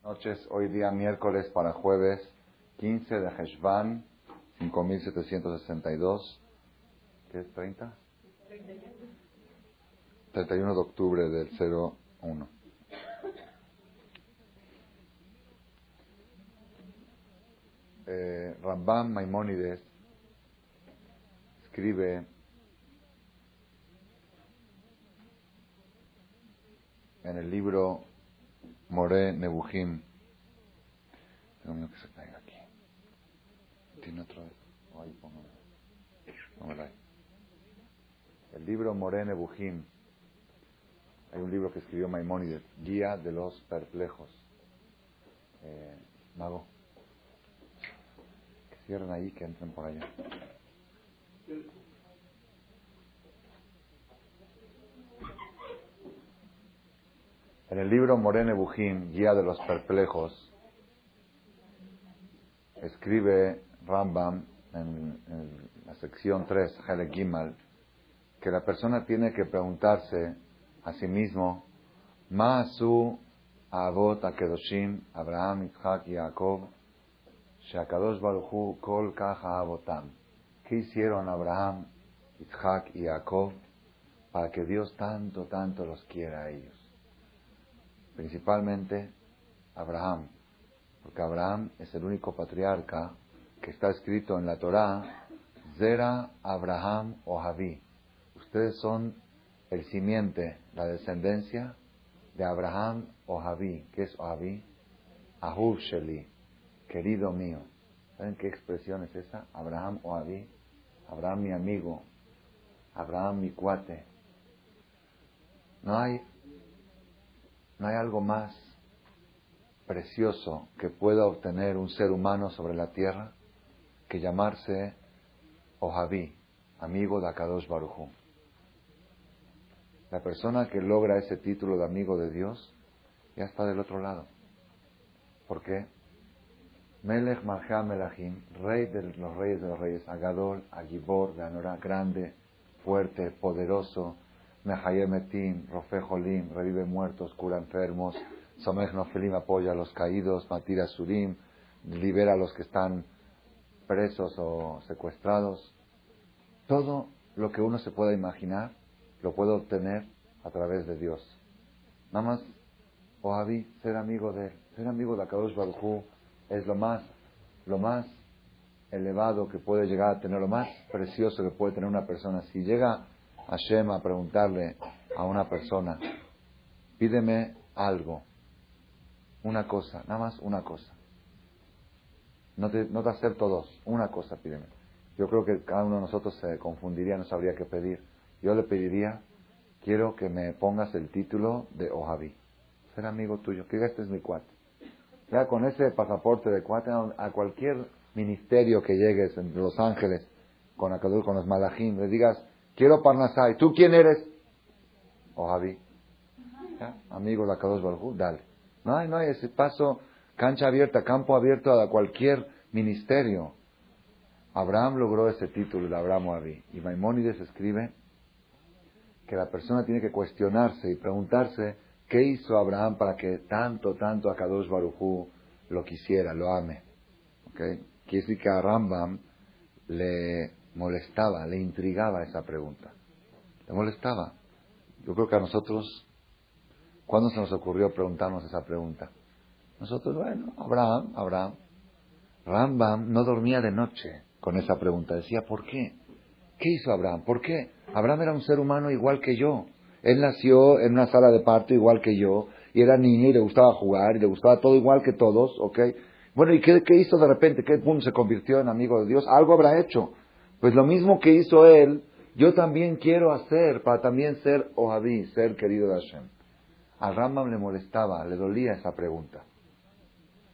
Noches, hoy día miércoles para jueves 15 de Heshvan 5762. ¿Qué es 30? 31 de octubre del 01. Rambam Maimónides escribe en el libro Moré Nebuchim. Tengo miedo que se caiga aquí. Tiene otro. Ahí, póngalo ahí. El libro Moré Nebuchim. Hay un libro que escribió Maimónides, Guía de los Perplejos. Mago, que cierren ahí, que entren por allá. En el libro Moré Nebuchim, Guía de los Perplejos, escribe Rambam en la sección 3, Helek Gimal, que la persona tiene que preguntarse a sí mismo, Ma'asu Avot HaKedoshim, Abraham, Yitzhak y Jacob, She'akadosh Baruch Hu Kol Kach Avotam. ¿Qué hicieron Abraham, Yitzhak y Jacob para que Dios tanto los quiera a ellos? Principalmente Abraham, porque Abraham es el único patriarca que está escrito en la Torá, Zera Abraham o Javí. Ustedes son el simiente, la descendencia de Abraham o Javí. ¿Qué es Javí? Ahuv Sheli, querido mío. ¿Saben qué expresión es esa? Abraham o Javí. Abraham mi amigo, Abraham mi cuate. No hay algo más precioso que pueda obtener un ser humano sobre la tierra que llamarse Ojaví, amigo de Akadosh Baruj Hu. La persona que logra ese título de amigo de Dios ya está del otro lado. ¿Por qué? Melech Malchá Melachim, rey de los reyes, Agadol, Agibor, de Anorá, grande, fuerte, poderoso, Mehayem Etim, Rofe Jolim, revive muertos, cura enfermos, Somech Nofelim, apoya a los caídos, Matira Surim, libera a los que están presos o secuestrados. Todo lo que uno se pueda imaginar lo puede obtener a través de Dios. Nada más, Ojaví, ser amigo de él, ser amigo de Akadosh Baruj Hu es lo más elevado que puede llegar a tener, lo más precioso que puede tener una persona. Si llega Hashem a preguntarle a una persona, pídeme algo, una cosa, nada más una cosa. No te acepto dos, una cosa pídeme. Yo creo que cada uno de nosotros se confundiría, no sabría qué pedir. Yo le pediría, quiero que me pongas el título de Ojaví, ser amigo tuyo, que este es mi cuate. Ya con ese pasaporte de cuate, a cualquier ministerio que llegues en Los Ángeles, con los malajim, le digas, quiero Parnasai, ¿tú quién eres? Ojaví. ¿Ya? Amigo de Akadosh Baruj Hu, dale. No hay ese paso, cancha abierta, campo abierto a cualquier ministerio. Abraham logró ese título de Abraham Ojaví. Y Maimónides escribe que la persona tiene que cuestionarse y preguntarse qué hizo Abraham para que tanto Akadosh Baruj Hu lo quisiera, lo ame. ¿Okay? Quiere decir que a Rambam le molestaba, le intrigaba esa pregunta. Le molestaba. Yo creo que a nosotros, ¿cuándo se nos ocurrió preguntarnos esa pregunta? Nosotros, bueno, Abraham. Rambam no dormía de noche con esa pregunta. Decía, ¿por qué? ¿Qué hizo Abraham? ¿Por qué? Abraham era un ser humano igual que yo. Él nació en una sala de parto igual que yo, y era niño y le gustaba jugar, y le gustaba todo igual que todos, ¿ok? Bueno, ¿y qué hizo de repente? ¿Qué se convirtió en amigo de Dios? Algo habrá hecho. Pues lo mismo que hizo él, yo también quiero hacer, para también ser Ojaví, ser querido de Hashem. A Rambam le molestaba, le dolía esa pregunta.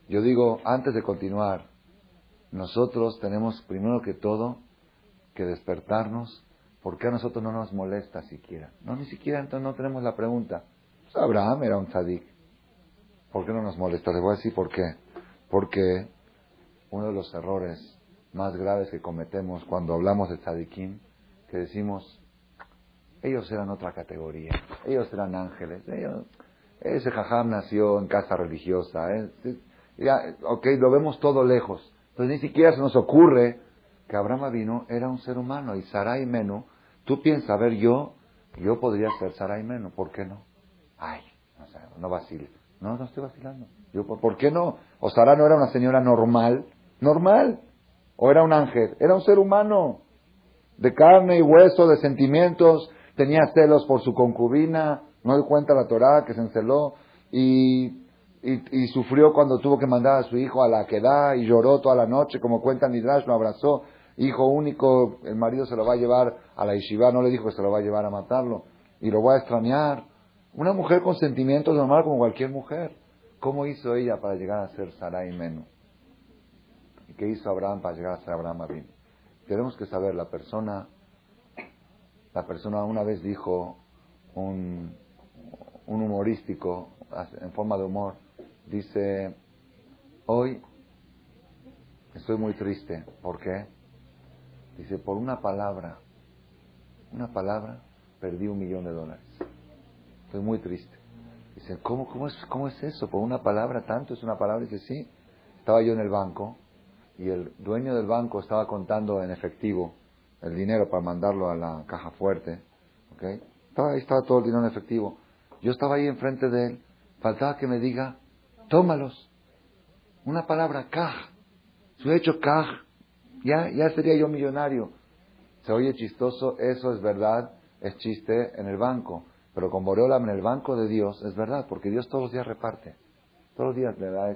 Yo digo, antes de continuar, nosotros tenemos primero que todo que despertarnos. ¿Por qué a nosotros no nos molesta siquiera? No, ni siquiera entonces no tenemos la pregunta. Pues Abraham era un tzadik. ¿Por qué no nos molesta? Les voy a decir por qué. Porque uno de los errores más graves que cometemos cuando hablamos de tzadikim, que decimos, ellos eran otra categoría, ellos eran ángeles, Ese jajam nació en casa religiosa. Ya, ok, lo vemos todo lejos. Entonces ni siquiera se nos ocurre que Abraham Avinu era un ser humano. Y Sarai Menú, tú piensas, a ver, yo podría ser Sarai Menú, ¿por qué no? Ay, no vaciles. No estoy vacilando. ¿Por qué no? O Sara no era una señora normal. O era un ángel. Era un ser humano. De carne y hueso, de sentimientos. Tenía celos por su concubina. No dio cuenta la Torá que se enceló. Y sufrió cuando tuvo que mandar a su hijo a la Akedah. Y lloró toda la noche. Como cuenta Midrash, lo abrazó. Hijo único, el marido se lo va a llevar a la yeshiva. No le dijo que se lo va a llevar a matarlo. Y lo va a extrañar. Una mujer con sentimientos normal como cualquier mujer. ¿Cómo hizo ella para llegar a ser Sarai Menú? ¿Y qué hizo Abraham para llegar a ser Abraham Avinu? Tenemos que saber, la persona una vez dijo, un humorístico, en forma de humor, dice, hoy estoy muy triste. ¿Por qué? Dice, por una palabra, perdí $1,000,000. Estoy muy triste. Dice, ¿cómo es eso? ¿Por una palabra tanto? ¿Es una palabra? Dice, sí. Estaba yo en el banco y el dueño del banco estaba contando en efectivo el dinero para mandarlo a la caja fuerte. ¿Okay? Estaba todo el dinero en efectivo. Yo estaba ahí enfrente de él. Faltaba que me diga, tómalos. Una palabra, kaj. Si hubiera hecho kaj, ya sería yo millonario. Se oye chistoso, eso es verdad, es chiste en el banco. Pero con Boreolam en el banco de Dios es verdad, porque Dios todos los días reparte. Todos los días le da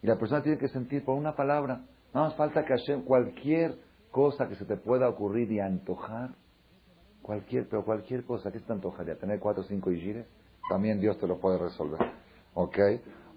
Y la persona tiene que sentir por una palabra. Nada más falta que Hashem, cualquier cosa que se te pueda ocurrir y antojar, pero cualquier cosa, ¿qué se te antojaría? ¿Tener 4 o 5 yishires? También Dios te lo puede resolver. ¿Ok?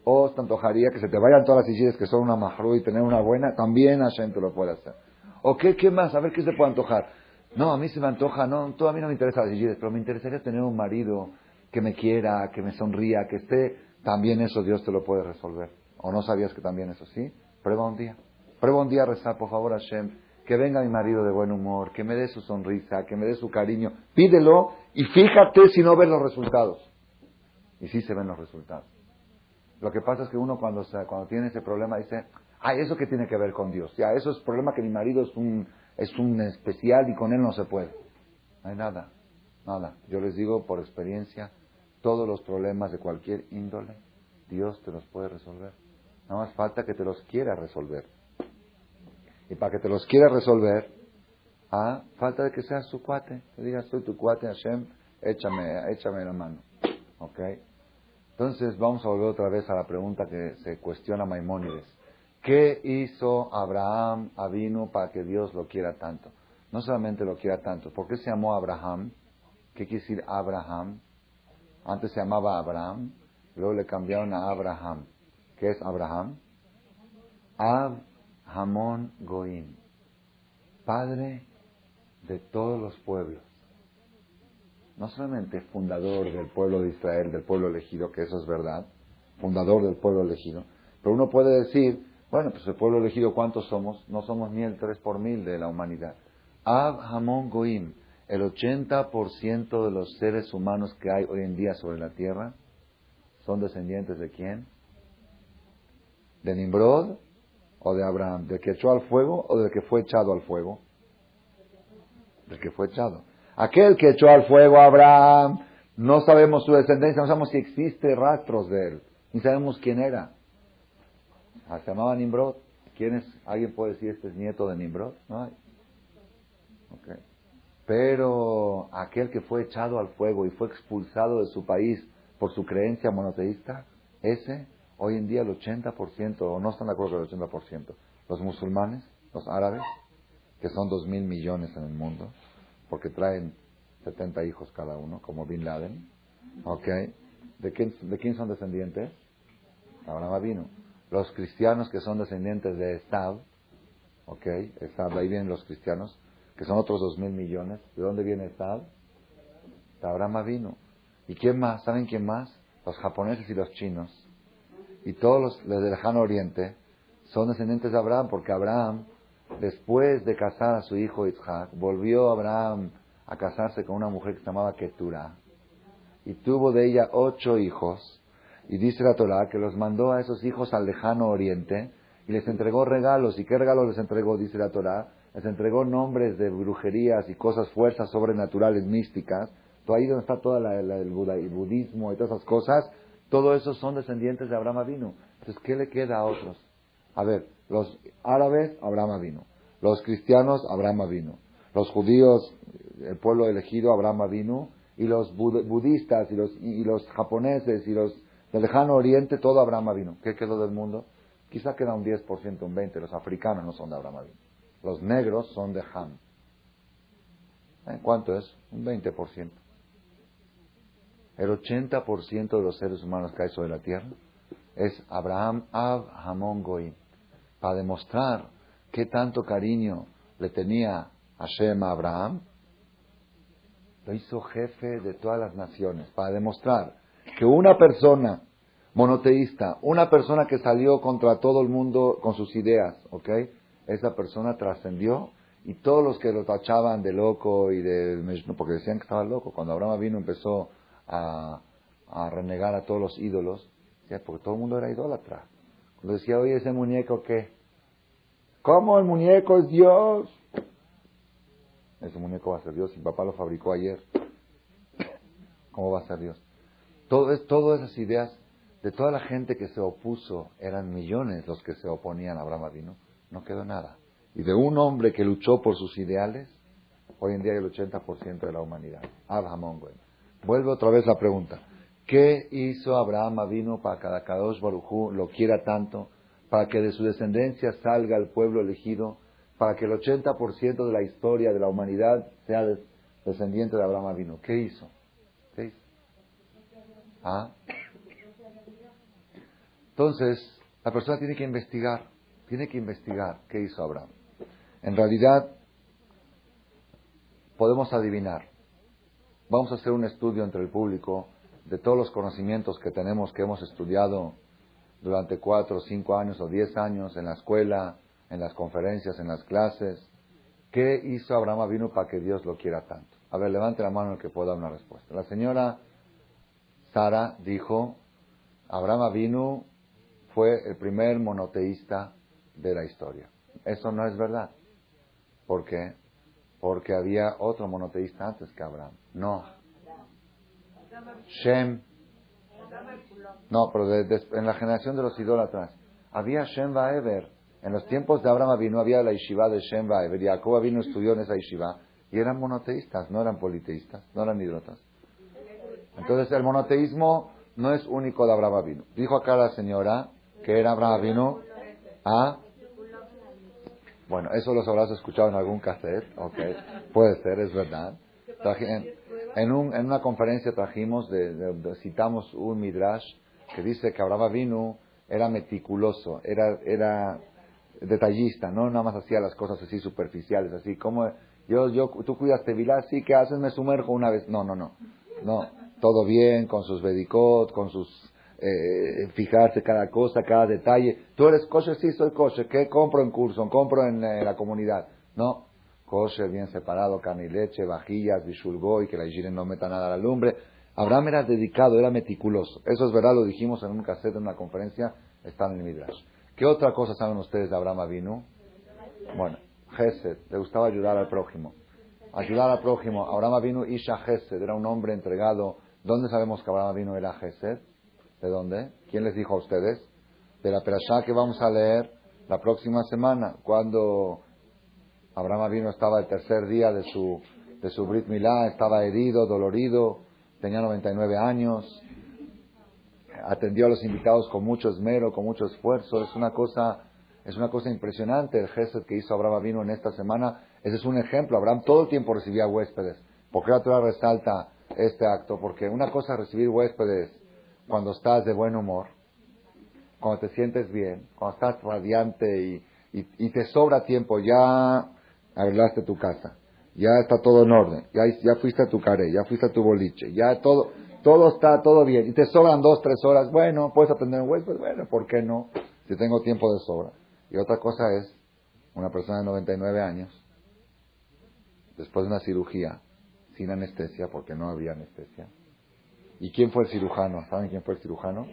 O te antojaría que se te vayan todas las yishires que son una mahru y tener una buena, también Hashem te lo puede hacer. ¿O qué más? A ver, ¿qué se puede antojar? No, a mí se me antoja, todo a mí no me interesa las yishires, pero me interesaría tener un marido que me quiera, que me sonría, que esté, también eso Dios te lo puede resolver. ¿O no sabías que también eso sí? Prueba un día a rezar, por favor, Hashem, que venga mi marido de buen humor, que me dé su sonrisa, que me dé su cariño. Pídelo y fíjate si no ves los resultados. Y sí se ven los resultados. Lo que pasa es que uno cuando tiene ese problema dice, ¿eso qué tiene que ver con Dios? Ya, eso es problema que mi marido es un especial y con él no se puede. No hay nada. Yo les digo por experiencia, todos los problemas de cualquier índole, Dios te los puede resolver. Nada más falta que te los quiera resolver. Y para que te los quiera resolver, falta de que seas su cuate. Que digas, soy tu cuate, Hashem, échame la mano. ¿Ok? Entonces vamos a volver otra vez a la pregunta que se cuestiona Maimónides. ¿Qué hizo Abraham Avinu para que Dios lo quiera tanto? No solamente lo quiera tanto. ¿Por qué se llamó Abraham? ¿Qué quiere decir Abraham? Antes se llamaba Abraham, luego le cambiaron a Abraham. ¿Qué es Abraham? Ab Hamon Goim, padre de todos los pueblos. No solamente fundador del pueblo de Israel, del pueblo elegido, que eso es verdad, fundador del pueblo elegido, pero uno puede decir, bueno, pues el pueblo elegido, ¿cuántos somos? No somos ni el 3 por 1000 de la humanidad. Ab Hamon Goim, el 80% de los seres humanos que hay hoy en día sobre la tierra, ¿son descendientes de quién? ¿De Nimrod o de Abraham? ¿Del que echó al fuego o del que fue echado al fuego? Del que fue echado. Aquel que echó al fuego a Abraham, no sabemos su descendencia, no sabemos si existe rastros de él, ni sabemos quién era. Se llamaba Nimrod. ¿Quién es? ¿Alguien puede decir este es nieto de Nimrod? No hay. Okay. Pero aquel que fue echado al fuego y fue expulsado de su país por su creencia monoteísta, ese, hoy en día el 80%, o no están de acuerdo con el 80%, los musulmanes, los árabes, que son 2,000 millones en el mundo, porque traen 70 hijos cada uno, como Bin Laden, ¿ok? ¿De quién son descendientes? Abraham vino. Los cristianos que son descendientes de Esab, ¿ok? Esab, ahí vienen los cristianos, que son otros 2,000 millones. ¿De dónde viene Esab? De Abraham vino. ¿Y quién más? ¿Saben quién más? Los japoneses y los chinos. Y todos los del lejano oriente son descendientes de Abraham, porque Abraham, después de casar a su hijo Isaac, volvió Abraham a casarse con una mujer que se llamaba Ketura, y tuvo de ella 8 hijos, Y dice la Torah que los mandó a esos hijos al lejano oriente y les entregó regalos. ¿Y qué regalos les entregó? Dice la Torah. Les entregó nombres de brujerías y cosas, fuerzas sobrenaturales, místicas. Todo ahí donde está todo el budismo y todas esas cosas, todo eso son descendientes de Abraham Avinu. Entonces, ¿qué le queda a otros? A ver, los árabes, Abraham Avinu. Los cristianos, Abraham Avinu. Los judíos, el pueblo elegido, Abraham Avinu. Y los budistas y los japoneses y los del lejano oriente, todo Abraham Avinu. ¿Qué quedó del mundo? Quizá queda un 10%, un 20%. Los africanos no son de Abraham Avinu. Los negros son de Ham. ¿Cuánto es? Un 20%. El 80% de los seres humanos que hay sobre la tierra es Abraham Av Hamon Goim. Para demostrar qué tanto cariño le tenía Hashem a Abraham, lo hizo jefe de todas las naciones. Para demostrar que una persona monoteísta, una persona que salió contra todo el mundo con sus ideas, ¿ok? Esa persona trascendió y todos los que lo tachaban de loco y porque decían que estaba loco, cuando Abraham vino empezó a renegar a todos los ídolos, porque todo el mundo era idólatra. Cuando decía, oye, ese muñeco, ¿qué? ¿Cómo el muñeco es Dios? Ese muñeco va a ser Dios, si papá lo fabricó ayer. ¿Cómo va a ser Dios? Todas esas ideas de toda la gente que se opuso, eran millones los que se oponían a Abraham Avinu, no quedó nada. Y de un hombre que luchó por sus ideales, hoy en día hay el 80% de la humanidad. Abraham, vuelve otra vez la pregunta. ¿Qué hizo Abraham Avinu para que Kadosh Baruj Hu lo quiera tanto? Para que de su descendencia salga el pueblo elegido, para que el 80% de la historia de la humanidad sea descendiente de Abraham Avinu. ¿Qué hizo? ¿Qué hizo? ¿Ah? Entonces, la persona tiene que investigar qué hizo Abraham. En realidad, podemos adivinar. Vamos a hacer un estudio entre el público de todos los conocimientos que tenemos, que hemos estudiado durante 4, 5 años o 10 años en la escuela, en las conferencias, en las clases. ¿Qué hizo Abraham Avinu para que Dios lo quiera tanto? A ver, levante la mano el que pueda dar una respuesta. La señora Sara dijo, Abraham Avinu fue el primer monoteísta de la historia. Eso no es verdad. ¿Por qué? Porque había otro monoteísta antes que Abraham. No. Shem. No, pero en la generación de los idólatras. Había Shem Vaever. En los tiempos de Abraham Avinu había la yeshiva de Shem Vaever. Y Jacob Avinu estudió en esa yeshiva. Y eran monoteístas, no eran politeístas, no eran idólatras. Entonces el monoteísmo no es único de Abraham Avinu. Dijo acá la señora que era Abraham Avinu. ¿Ah? Bueno, eso los habrás escuchado en algún cassette, okay. Puede ser, es verdad. En una conferencia trajimos, citamos un midrash que dice que Abraham Avinu era meticuloso, era detallista, no nada más hacía las cosas así superficiales, así como tú cuidas Tevilá, sí, ¿qué haces? Me sumerjo una vez. No, todo bien, con sus bedicot, con sus fijarse cada cosa, cada detalle. ¿Tú eres kosher? Sí, soy kosher. ¿Qué compro en Curson? ¿Compro en la comunidad? No. Kosher, bien separado, carne y leche, vajillas, bishulgoy, que la higiene no meta nada a la lumbre. Abraham era dedicado, era meticuloso. Eso es verdad, lo dijimos en un cassette, en una conferencia, está en el Midrash. ¿Qué otra cosa saben ustedes de Abraham Avinu? Bueno, Gesed, le gustaba ayudar al prójimo. Ayudar al prójimo. Abraham Avinu, Isha Gesed, era un hombre entregado. ¿Dónde sabemos que Abraham Avinu era Gesed? ¿De dónde? ¿Quién les dijo a ustedes? De la perashá que vamos a leer la próxima semana, cuando Abraham Avinu estaba el tercer día de su Brit Milá, estaba herido, dolorido, tenía 99 años, atendió a los invitados con mucho esmero, con mucho esfuerzo. Es una cosa impresionante el gesto que hizo Abraham Avinu en esta semana. Ese es un ejemplo. Abraham todo el tiempo recibía huéspedes. ¿Por qué la Torah resalta este acto? Porque una cosa es recibir huéspedes cuando estás de buen humor, cuando te sientes bien, cuando estás radiante y te sobra tiempo, ya arreglaste tu casa, ya está todo en orden, ya fuiste a tu caré, ya fuiste a tu boliche, ya todo está todo bien, y te sobran 2, 3 horas, bueno, puedes atender un huésped, bueno, ¿por qué no? Si tengo tiempo de sobra. Y otra cosa es, una persona de 99 años, después de una cirugía, sin anestesia, porque no había anestesia, ¿Y quién fue el cirujano? ¿Saben quién fue el cirujano?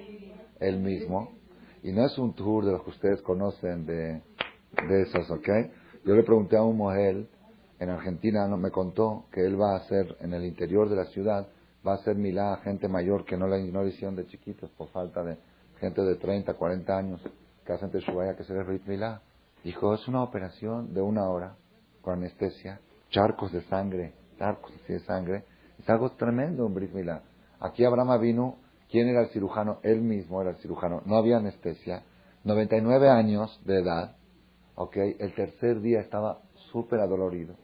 Él mismo. Y no es un tour de los que ustedes conocen de esos, ¿ok? Yo le pregunté a un mujer en Argentina, me contó que él va a hacer en el interior de la ciudad, va a hacer milá a gente mayor que no le hicieron de chiquitos por falta de gente de 30, 40 años que hacen teshuvah, que se les brit milá. Dijo, es una operación de 1 hora con anestesia, charcos de sangre, charcos así de sangre. Es algo tremendo un brit milá. Aquí Abraham vino, ¿quién era el cirujano? Él mismo era el cirujano. No había anestesia. 99 años de edad. ¿Ok? El tercer día estaba súper adolorido,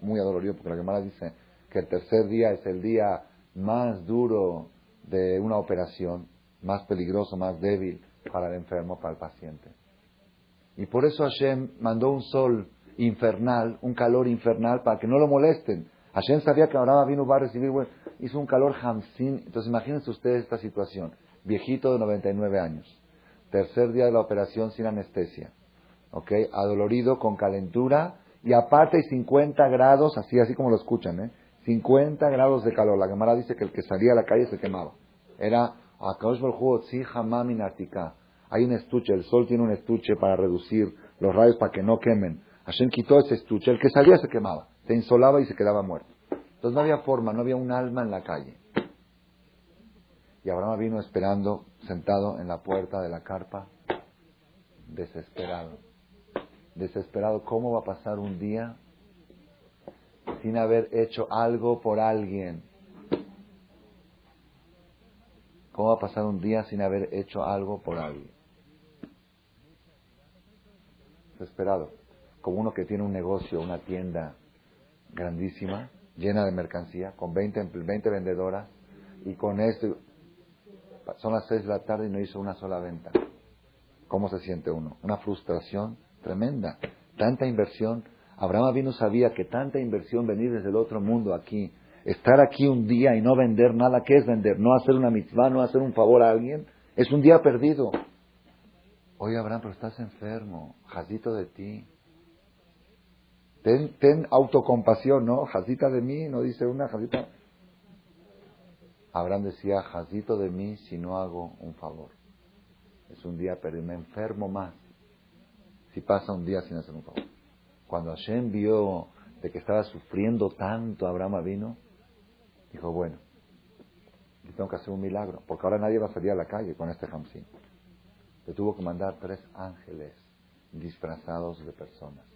muy adolorido, porque la Gemara dice que el tercer día es el día más duro de una operación, más peligroso, más débil para el enfermo, para el paciente. Y por eso Hashem mandó un sol infernal, un calor infernal, para que no lo molesten. Hashem sabía que Abraham vino va a recibir, bueno, hizo un calor hamsin. Entonces imagínense ustedes esta situación. Viejito de 99 años. Tercer día de la operación sin anestesia. ¿Ok? Adolorido, con calentura. Y aparte hay 50 grados, así como lo escuchan, ¿eh? 50 grados de calor. La Gemara dice que el que salía a la calle se quemaba. Era, Akadosh Baruj Hu Otzi Hamam Min Atika. Hay un estuche, el sol tiene un estuche para reducir los rayos para que no quemen. Hashem quitó ese estuche, el que salía se quemaba, se insolaba y se quedaba muerto. Entonces no había forma, no había un alma en la calle. Y Abraham vino esperando, sentado en la puerta de la carpa, desesperado. Desesperado, ¿cómo va a pasar un día sin haber hecho algo por alguien? ¿Cómo va a pasar un día sin haber hecho algo por alguien? Desesperado. Como uno que tiene un negocio, una tienda grandísima, llena de mercancía, con 20 vendedoras, y con esto, son las 6 de la tarde y no hizo una sola venta. ¿Cómo se siente uno? Una frustración tremenda. Tanta inversión. Abraham Avinu sabía que tanta inversión, venir desde el otro mundo aquí, estar aquí un día y no vender nada. ¿Qué es vender? No hacer una mitzvah, no hacer un favor a alguien. Es un día perdido. Oye, Abraham, pero estás enfermo. Jazito de ti. Ten autocompasión, ¿no? Jazita de mí, no dice una jazita. Abraham decía, jazito de mí si no hago un favor. Es un día perdido. Me enfermo más si pasa un día sin hacer un favor. Cuando Hashem vio de que estaba sufriendo tanto Abraham vino, dijo, bueno, yo tengo que hacer un milagro, porque ahora nadie va a salir a la calle con este Hamsin. Le tuvo que mandar 3 ángeles disfrazados de personas.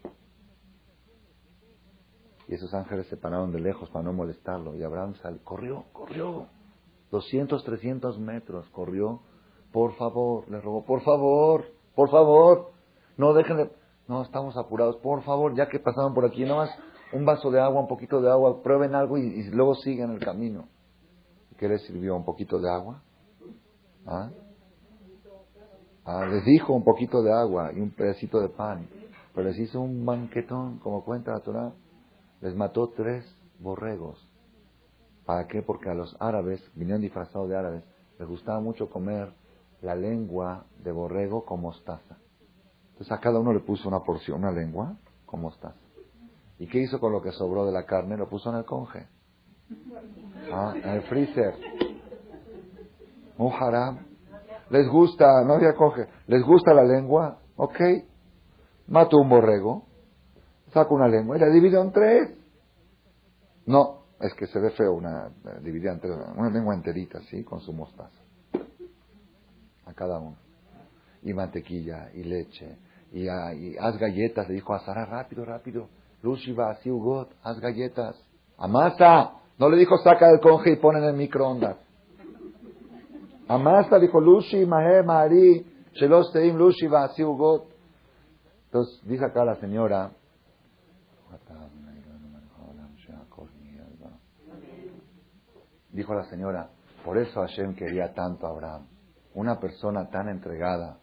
Y esos ángeles se pararon de lejos para no molestarlo. Y Abraham corrió. 200, 300 metros, corrió. Por favor, le rogó, por favor. No, déjenle. No, estamos apurados. Por favor, ya que pasaron por aquí, nomás un vaso de agua, un poquito de agua, prueben algo y luego sigan el camino. ¿Qué les sirvió? ¿Un poquito de agua? Les dijo un poquito de agua y un pedacito de pan. Pero les hizo un banquetón, como cuenta la Torah. Les mató 3 borregos. ¿Para qué? Porque a los árabes, vinieron disfrazados de árabes, les gustaba mucho comer la lengua de borrego con mostaza. Entonces a cada uno le puso una porción, una lengua con mostaza. ¿Y qué hizo con lo que sobró de la carne? Lo puso en el conge. En el freezer. Un haram. ¿Les gusta? No había conge. ¿Les gusta la lengua? Ok. Mato un borrego. Saco una lengua y la divido en 3. No, es que se ve feo dividida en 3. Una lengua enterita, ¿sí? Con su mostaza. A cada uno. Y mantequilla, y leche. Y haz galletas. Le dijo a Sara, rápido. Lushiva, así ugot, haz galletas. Amasa. No le dijo, saca del conge y pon en el microondas. Amasa, dijo, Lushi, Mahe, Mari, Shelos Teim, Lushiva, así ugot. Entonces, dice acá la señora, dijo la señora, por eso Hashem quería tanto a Abraham. Una persona tan entregada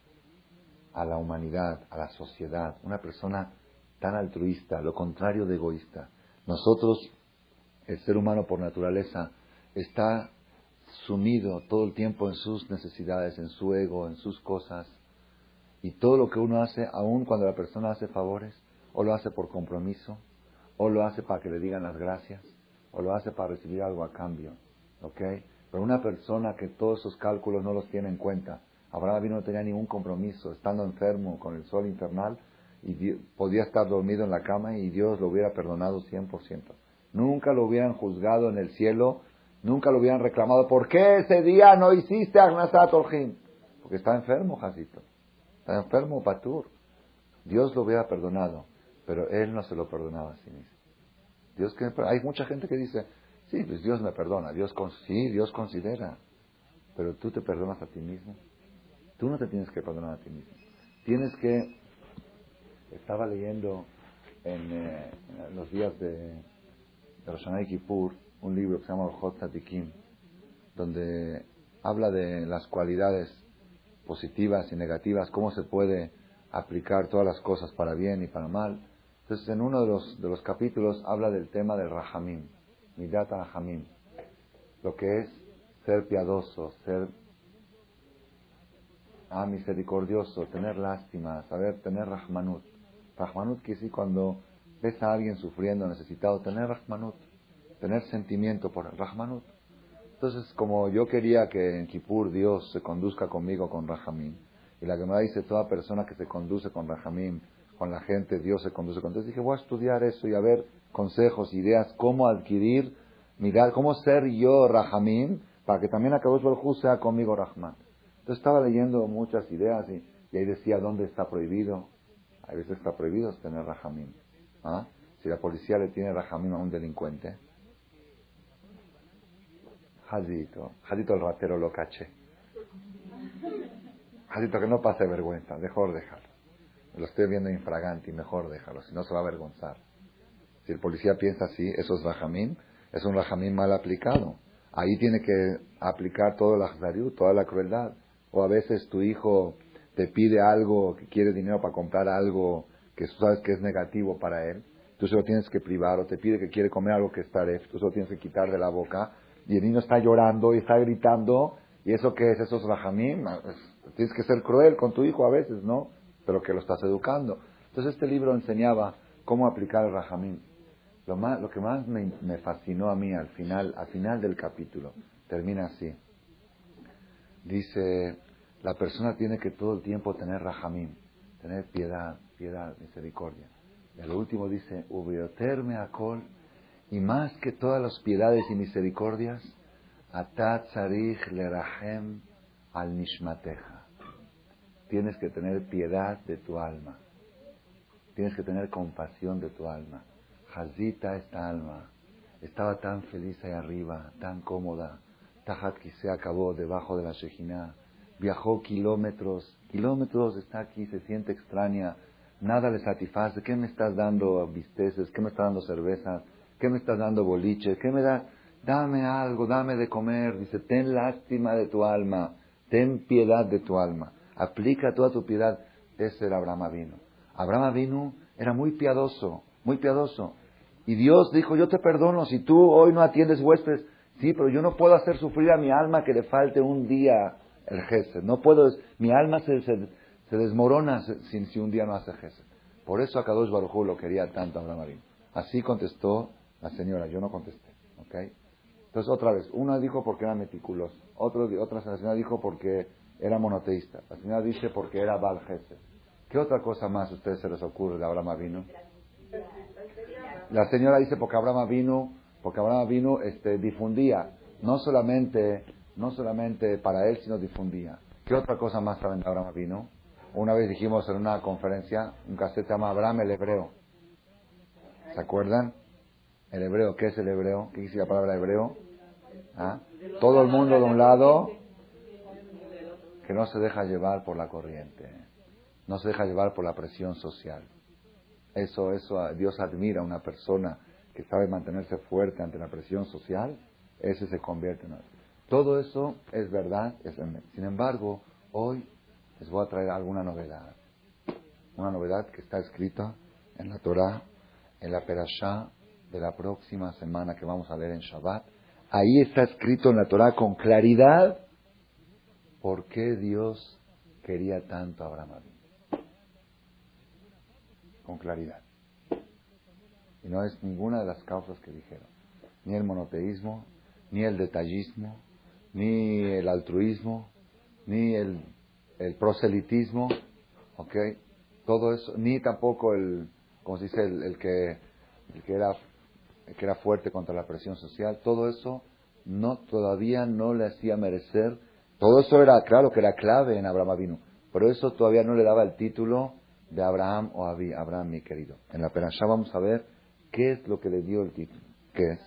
a la humanidad, a la sociedad, una persona tan altruista, lo contrario de egoísta. Nosotros, el ser humano por naturaleza, está sumido todo el tiempo en sus necesidades, en su ego, en sus cosas. Y todo lo que uno hace, aun cuando la persona hace favores, o lo hace por compromiso, o lo hace para que le digan las gracias, o lo hace para recibir algo a cambio. ¿Ok? Pero una persona que todos esos cálculos no los tiene en cuenta. Abraham Avinu no tenía ningún compromiso, estando enfermo con el sol infernal, y podía estar dormido en la cama y Dios lo hubiera perdonado 100%. Nunca lo hubieran juzgado en el cielo, nunca lo hubieran reclamado. ¿Por qué ese día no hiciste Agnasat Orjim? Porque está enfermo, Jacito. Está enfermo, Patur. Dios lo hubiera perdonado, pero él no se lo perdonaba a sí mismo. Hay mucha gente que dice, sí, pues Dios me perdona, sí, Dios considera, pero tú te perdonas a ti mismo. Tú no te tienes que perdonar a ti mismo. Estaba leyendo en los días de Rosh Hashanah y Kippur un libro que se llama Ojot Tzadikim, donde habla de las cualidades positivas y negativas, cómo se puede aplicar todas las cosas para bien y para mal. Entonces, en uno de los capítulos habla del tema del Rahamim, Midat Rahamim, lo que es ser piadoso, ser misericordioso, tener lástima, saber tener Rahmanut. Rahmanut quiere decir cuando ves a alguien sufriendo, necesitado, tener Rahmanut, tener sentimiento por el Rahmanut. Entonces, como yo quería que en Kippur Dios se conduzca conmigo con Rahamim, y la Gemara dice, toda persona que se conduce con Rahamim, con la gente, Dios se conduce con. Entonces dije, voy a estudiar eso y a ver consejos, ideas, cómo adquirir, mirar, cómo ser yo Rahamim, para que también Akadosh Baruj Hu sea conmigo Rahman. Entonces estaba leyendo muchas ideas y ahí decía, ¿dónde está prohibido? A veces está prohibido tener Rahamim. ¿Ah? Si la policía le tiene Rahamim a un delincuente, Jadito el ratero lo caché. Jadito que no pase vergüenza, mejor déjalo. Lo estoy viendo infraganti, mejor déjalo, si no se va a avergonzar. Si el policía piensa así, eso es rajamín, es un rajamín mal aplicado. Ahí tiene que aplicar todo el ajdariut, toda la crueldad. O a veces tu hijo te pide algo, que quiere dinero para comprar algo que tú sabes que es negativo para él, tú se lo tienes que privar, o te pide que quiere comer algo que es taref, tú se lo tienes que quitar de la boca, y el niño está llorando y está gritando, y eso qué es, eso es rajamín, tienes que ser cruel con tu hijo a veces, ¿no? Pero que lo estás educando. Entonces este libro enseñaba cómo aplicar el rajamín. Lo que más me fascinó a mí al final del capítulo, termina así. Dice, la persona tiene que todo el tiempo tener rajamín, tener piedad, misericordia. Y al último dice, ubioterme akol, y más que todas las piedades y misericordias, atat tzarich lerahem al nishmateja. Tienes que tener piedad de tu alma. Tienes que tener compasión de tu alma. Jazita, esta alma estaba tan feliz ahí arriba, tan cómoda. Tajat se acabó debajo de la Shejinah. Viajó kilómetros, está aquí, se siente extraña. Nada le satisface. ¿Qué me estás dando bisteces? ¿Qué me estás dando cervezas? ¿Qué me estás dando boliches? ¿Qué me da? Dame algo, dame de comer. Dice, ten lástima de tu alma, ten piedad de tu alma. Aplica toda tu piedad. Ese era Abraham Avinu. Abraham Avinu era muy piadoso, muy piadoso. Y Dios dijo, yo te perdono si tú hoy no atiendes huéspedes. Sí, pero yo no puedo hacer sufrir a mi alma que le falte un día el gesed. No puedo, mi alma se desmorona si un día no hace gesed. Por eso Akadosh Baruj Hu lo quería tanto a Abraham Avinu. Así contestó la señora, yo no contesté. ¿Okay? Entonces otra vez, una dijo porque era meticuloso, otra señora dijo porque era monoteísta, la señora dice porque era Baal Gesed. ¿Qué otra cosa más a ustedes se les ocurre de Abraham Avinu? La señora dice porque Abraham Avinu difundía, no solamente para él, sino difundía. ¿Qué otra cosa más saben de Abraham Avinu? Una vez dijimos en una conferencia, un cassette se llama Abraham el Hebreo. ¿Se acuerdan? El hebreo, ¿qué es el hebreo? ¿Qué dice la palabra hebreo? ¿Ah? Todo el mundo de un lado que no se deja llevar por la corriente, no se deja llevar por la presión social. Eso Dios admira a una persona que sabe mantenerse fuerte ante la presión social, ese se convierte en él. Todo eso es verdad, sin embargo, hoy les voy a traer alguna novedad. Una novedad que está escrita en la Torah, en la Perashá de la próxima semana que vamos a leer en Shabbat. Ahí está escrito en la Torah con claridad por qué Dios quería tanto a Abraham Avinu. Con claridad. Y no es ninguna de las causas que dijeron. Ni el monoteísmo, ni el detallismo, ni el altruismo, ni el proselitismo, ¿ok? Todo eso, ni tampoco como se dice, el que era fuerte contra la presión social, todo eso todavía no le hacía merecer. Todo eso era, claro que era clave en Abraham Avinu, pero eso todavía no le daba el título de Abraham o Abraham, mi querido. En la Perashá vamos a ver qué es lo que le dio el título. ¿Qué es?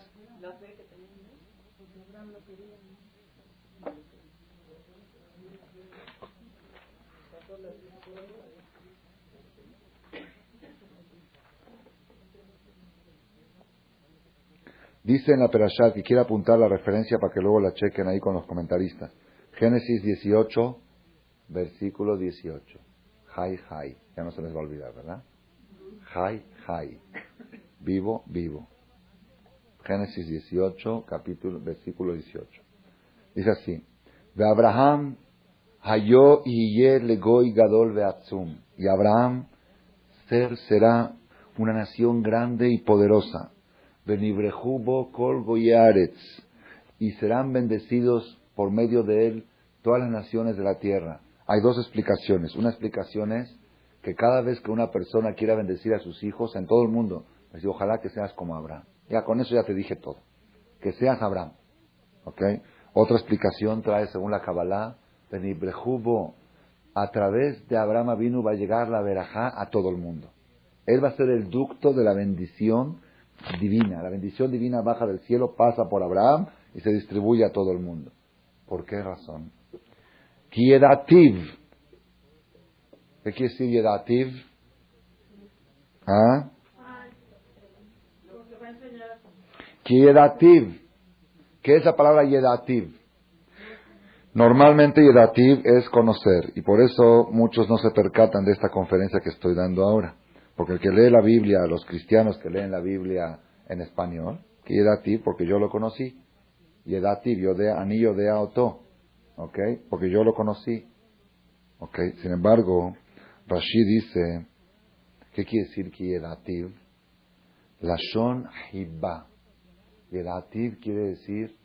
Dice en la Perashá, que quiere apuntar la referencia para que luego la chequen ahí con los comentaristas. Génesis 18, versículo 18. Jai, jai. Ya no se les va a olvidar, ¿verdad? Jai, jai. Vivo, vivo. Génesis 18, versículo 18. Dice así. Ve Abraham, hayo y legoy gadol veatzum. Y Abraham será una nación grande y poderosa. Benibrejubo kol goyaretz. Y serán bendecidos por medio de él todas las naciones de la tierra. Hay dos explicaciones. Una explicación es que cada vez que una persona quiera bendecir a sus hijos en todo el mundo, pues ojalá que seas como Abraham. Ya con eso ya te dije todo. Que seas Abraham. ¿Ok? Otra explicación trae según la Kabbalah, Benibrejubo, a través de Abraham Avinu va a llegar la verajá a todo el mundo. Él va a ser el ducto de la bendición divina. La bendición divina baja del cielo, pasa por Abraham y se distribuye a todo el mundo. ¿Por qué razón? Yedativ. ¿Qué quiere decir Yedativ? ¿Ah? Yedativ. ¿Qué es la palabra Yedativ? Normalmente Yedativ es conocer, y por eso muchos no se percatan de esta conferencia que estoy dando ahora. Porque el que lee la Biblia, los cristianos que leen la Biblia en español, que Yedativ, porque yo lo conocí. Yedativ, anillo de auto, ¿ok? Porque yo lo conocí, ¿ok? Sin embargo, Rashi dice, ¿qué quiere decir que Yedativ? Lashon Hibba. Yedativ quiere decir,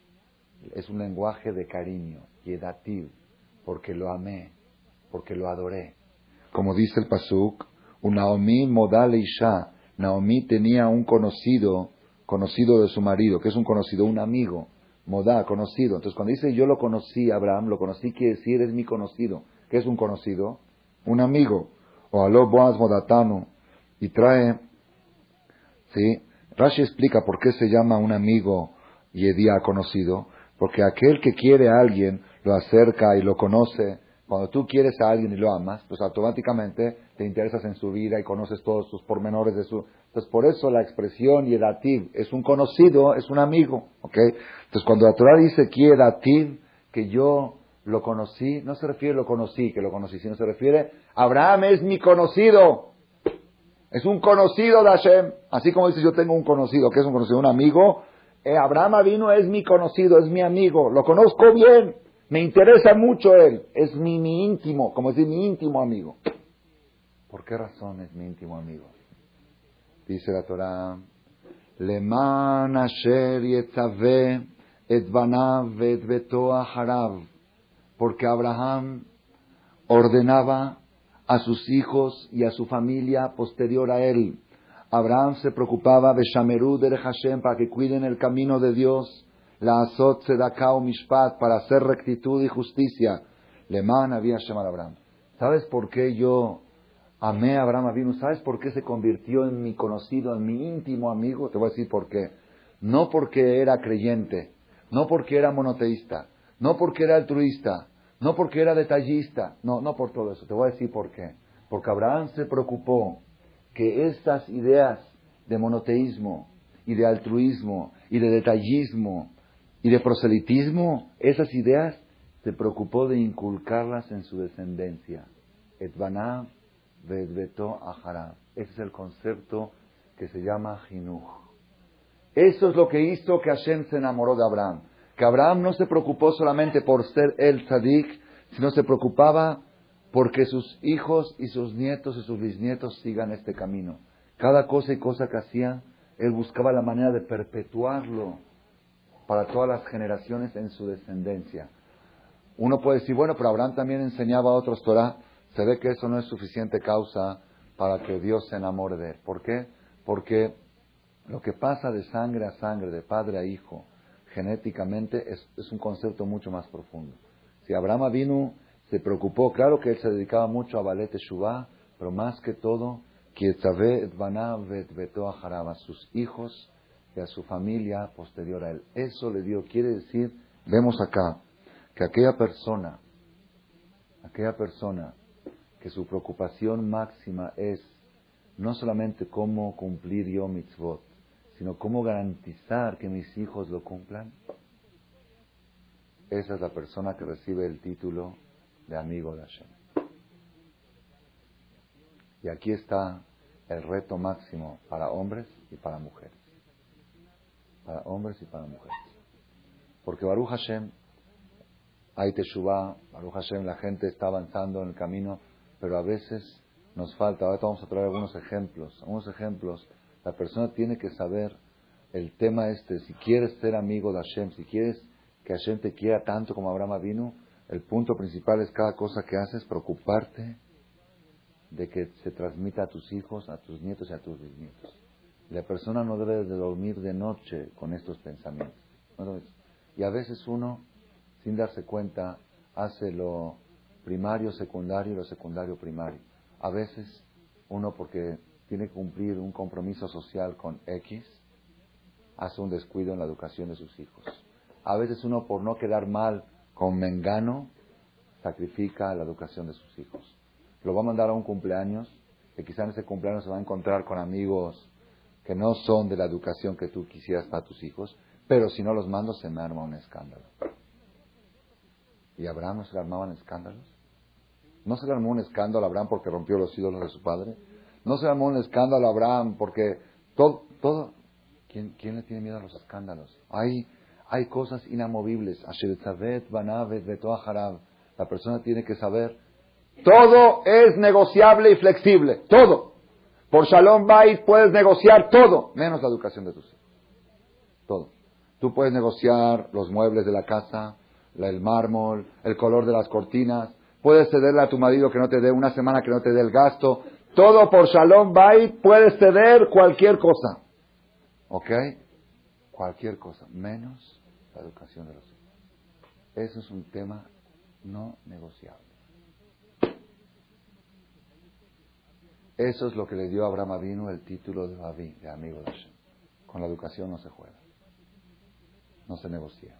es un lenguaje de cariño. Yedativ, porque lo amé, porque lo adoré. Como dice el Pasuk, un Naomi modal isha. Naomi tenía un conocido de su marido. ¿Qué es un conocido? Un amigo. Modá, conocido. Entonces cuando dice yo lo conocí, Abraham, lo conocí quiere decir es mi conocido. ¿Qué es un conocido? Un amigo. O aló boaz modatano. Y trae, ¿sí? Rashi explica por qué se llama un amigo Yedía conocido. Porque aquel que quiere a alguien, lo acerca y lo conoce. Cuando tú quieres a alguien y lo amas, pues automáticamente te interesas en su vida y conoces todos sus pormenores de su... Entonces, por eso la expresión Yedativ es un conocido, es un amigo, ¿ok? Entonces, cuando la Torah dice Yedativ, que yo lo conocí, no se refiere lo conocí, sino se refiere Abraham es mi conocido. Es un conocido de Hashem. Así como dices, yo tengo un conocido, ¿qué es un conocido? Un amigo. Abraham Avinu es mi conocido, es mi amigo. Lo conozco bien. Me interesa mucho él. Es mi íntimo, como decir, mi íntimo amigo. ¿Por qué razón es mi íntimo amigo? Dice la Torah, Leman asher yetzaveh et banav et beto aharav. Porque Abraham ordenaba a sus hijos y a su familia posterior a él. Abraham se preocupaba de Shamerú derech Hashem, para que cuiden el camino de Dios, la azot tzedakah mishpat, para hacer rectitud y justicia. Leman había Hashem al Abraham. ¿Sabes por qué yo amé a Abraham Avinu? ¿Sabes por qué se convirtió en mi conocido, en mi íntimo amigo? Te voy a decir por qué. No porque era creyente, no porque era monoteísta, no porque era altruista, no porque era detallista, no por todo eso. Te voy a decir por qué. Porque Abraham se preocupó que estas ideas de monoteísmo y de altruismo y de detallismo y de proselitismo, esas ideas se preocupó de inculcarlas en su descendencia. Et banav ve'et beto aharav. Ese es el concepto que se llama Jinuj. Eso es lo que hizo que Hashem se enamoró de Abraham. Que Abraham no se preocupó solamente por ser el tzadik, sino se preocupaba porque sus hijos y sus nietos y sus bisnietos sigan este camino. Cada cosa y cosa que hacía, él buscaba la manera de perpetuarlo. para todas las generaciones en su descendencia. Uno puede decir, bueno, pero Abraham también enseñaba a otros Torah. Se ve que eso no es suficiente causa para que Dios se enamore de él. ¿Por qué? Porque lo que pasa de sangre a sangre, de padre a hijo, genéticamente, es un concepto mucho más profundo. Si Abraham Avinu se preocupó, claro que él se dedicaba mucho a Balet Teshuvah, pero más que todo, a sus hijos y a su familia posterior a él. Eso le dio, quiere decir, vemos acá, que aquella persona que su preocupación máxima es no solamente cómo cumplir yo mitzvot, sino cómo garantizar que mis hijos lo cumplan, esa es la persona que recibe el título de amigo de Hashem. Y aquí está el reto máximo para hombres y para mujeres. Para hombres y para mujeres. Porque Baruch Hashem, hay Teshuvah, Baruch Hashem, la gente está avanzando en el camino, pero a veces nos falta. Ahora vamos a traer algunos ejemplos. La persona tiene que saber el tema si quieres ser amigo de Hashem, si quieres que Hashem te quiera tanto como Abraham vino, el punto principal es cada cosa que haces, preocuparte de que se transmita a tus hijos, a tus nietos y a tus bisnietos. La persona no debe de dormir de noche con estos pensamientos. Y a veces uno, sin darse cuenta, hace lo primario secundario y lo secundario primario. A veces uno, porque tiene que cumplir un compromiso social con X, hace un descuido en la educación de sus hijos. A veces uno, por no quedar mal con Mengano, sacrifica la educación de sus hijos. Lo va a mandar a un cumpleaños, que quizá en ese cumpleaños se va a encontrar con amigos que no son de la educación que tú quisieras para tus hijos, pero si no los mando se me arma un escándalo. ¿Y a Abraham no se le armaban escándalos? ¿No se le armó un escándalo a Abraham porque rompió los ídolos de su padre? ¿No se le armó un escándalo a Abraham porque todo... ¿Quién le tiene miedo a los escándalos? Hay cosas inamovibles. La persona tiene que saber, todo es negociable y flexible, todo. Por Shalom Bait puedes negociar todo, menos la educación de tus hijos. Todo. Tú puedes negociar los muebles de la casa, el mármol, el color de las cortinas. Puedes cederle a tu marido que no te dé una semana, que no te dé el gasto. Todo por Shalom Bait puedes ceder cualquier cosa. ¿Ok? Cualquier cosa, menos la educación de los hijos. Eso es un tema no negociable. Eso es lo que le dio a Abraham Avinu el título de Avi, de amigo de Hashem. Con la educación no se juega. No se negocia.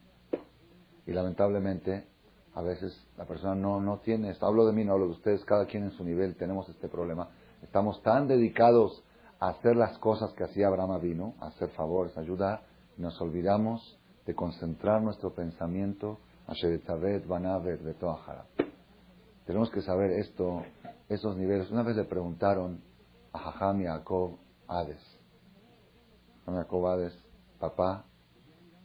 Y lamentablemente, a veces la persona no tiene esto. Hablo de mí, no hablo de ustedes, cada quien en su nivel tenemos este problema. Estamos tan dedicados a hacer las cosas que hacía Abraham Avinu, a hacer favores, a ayudar, y nos olvidamos de concentrar nuestro pensamiento a Sheretzavet, Banavet, Betoahara. Tenemos que saber esos niveles. Una vez le preguntaron a Jajam Yaakov Hades. Jajam Yaakov Hades, papá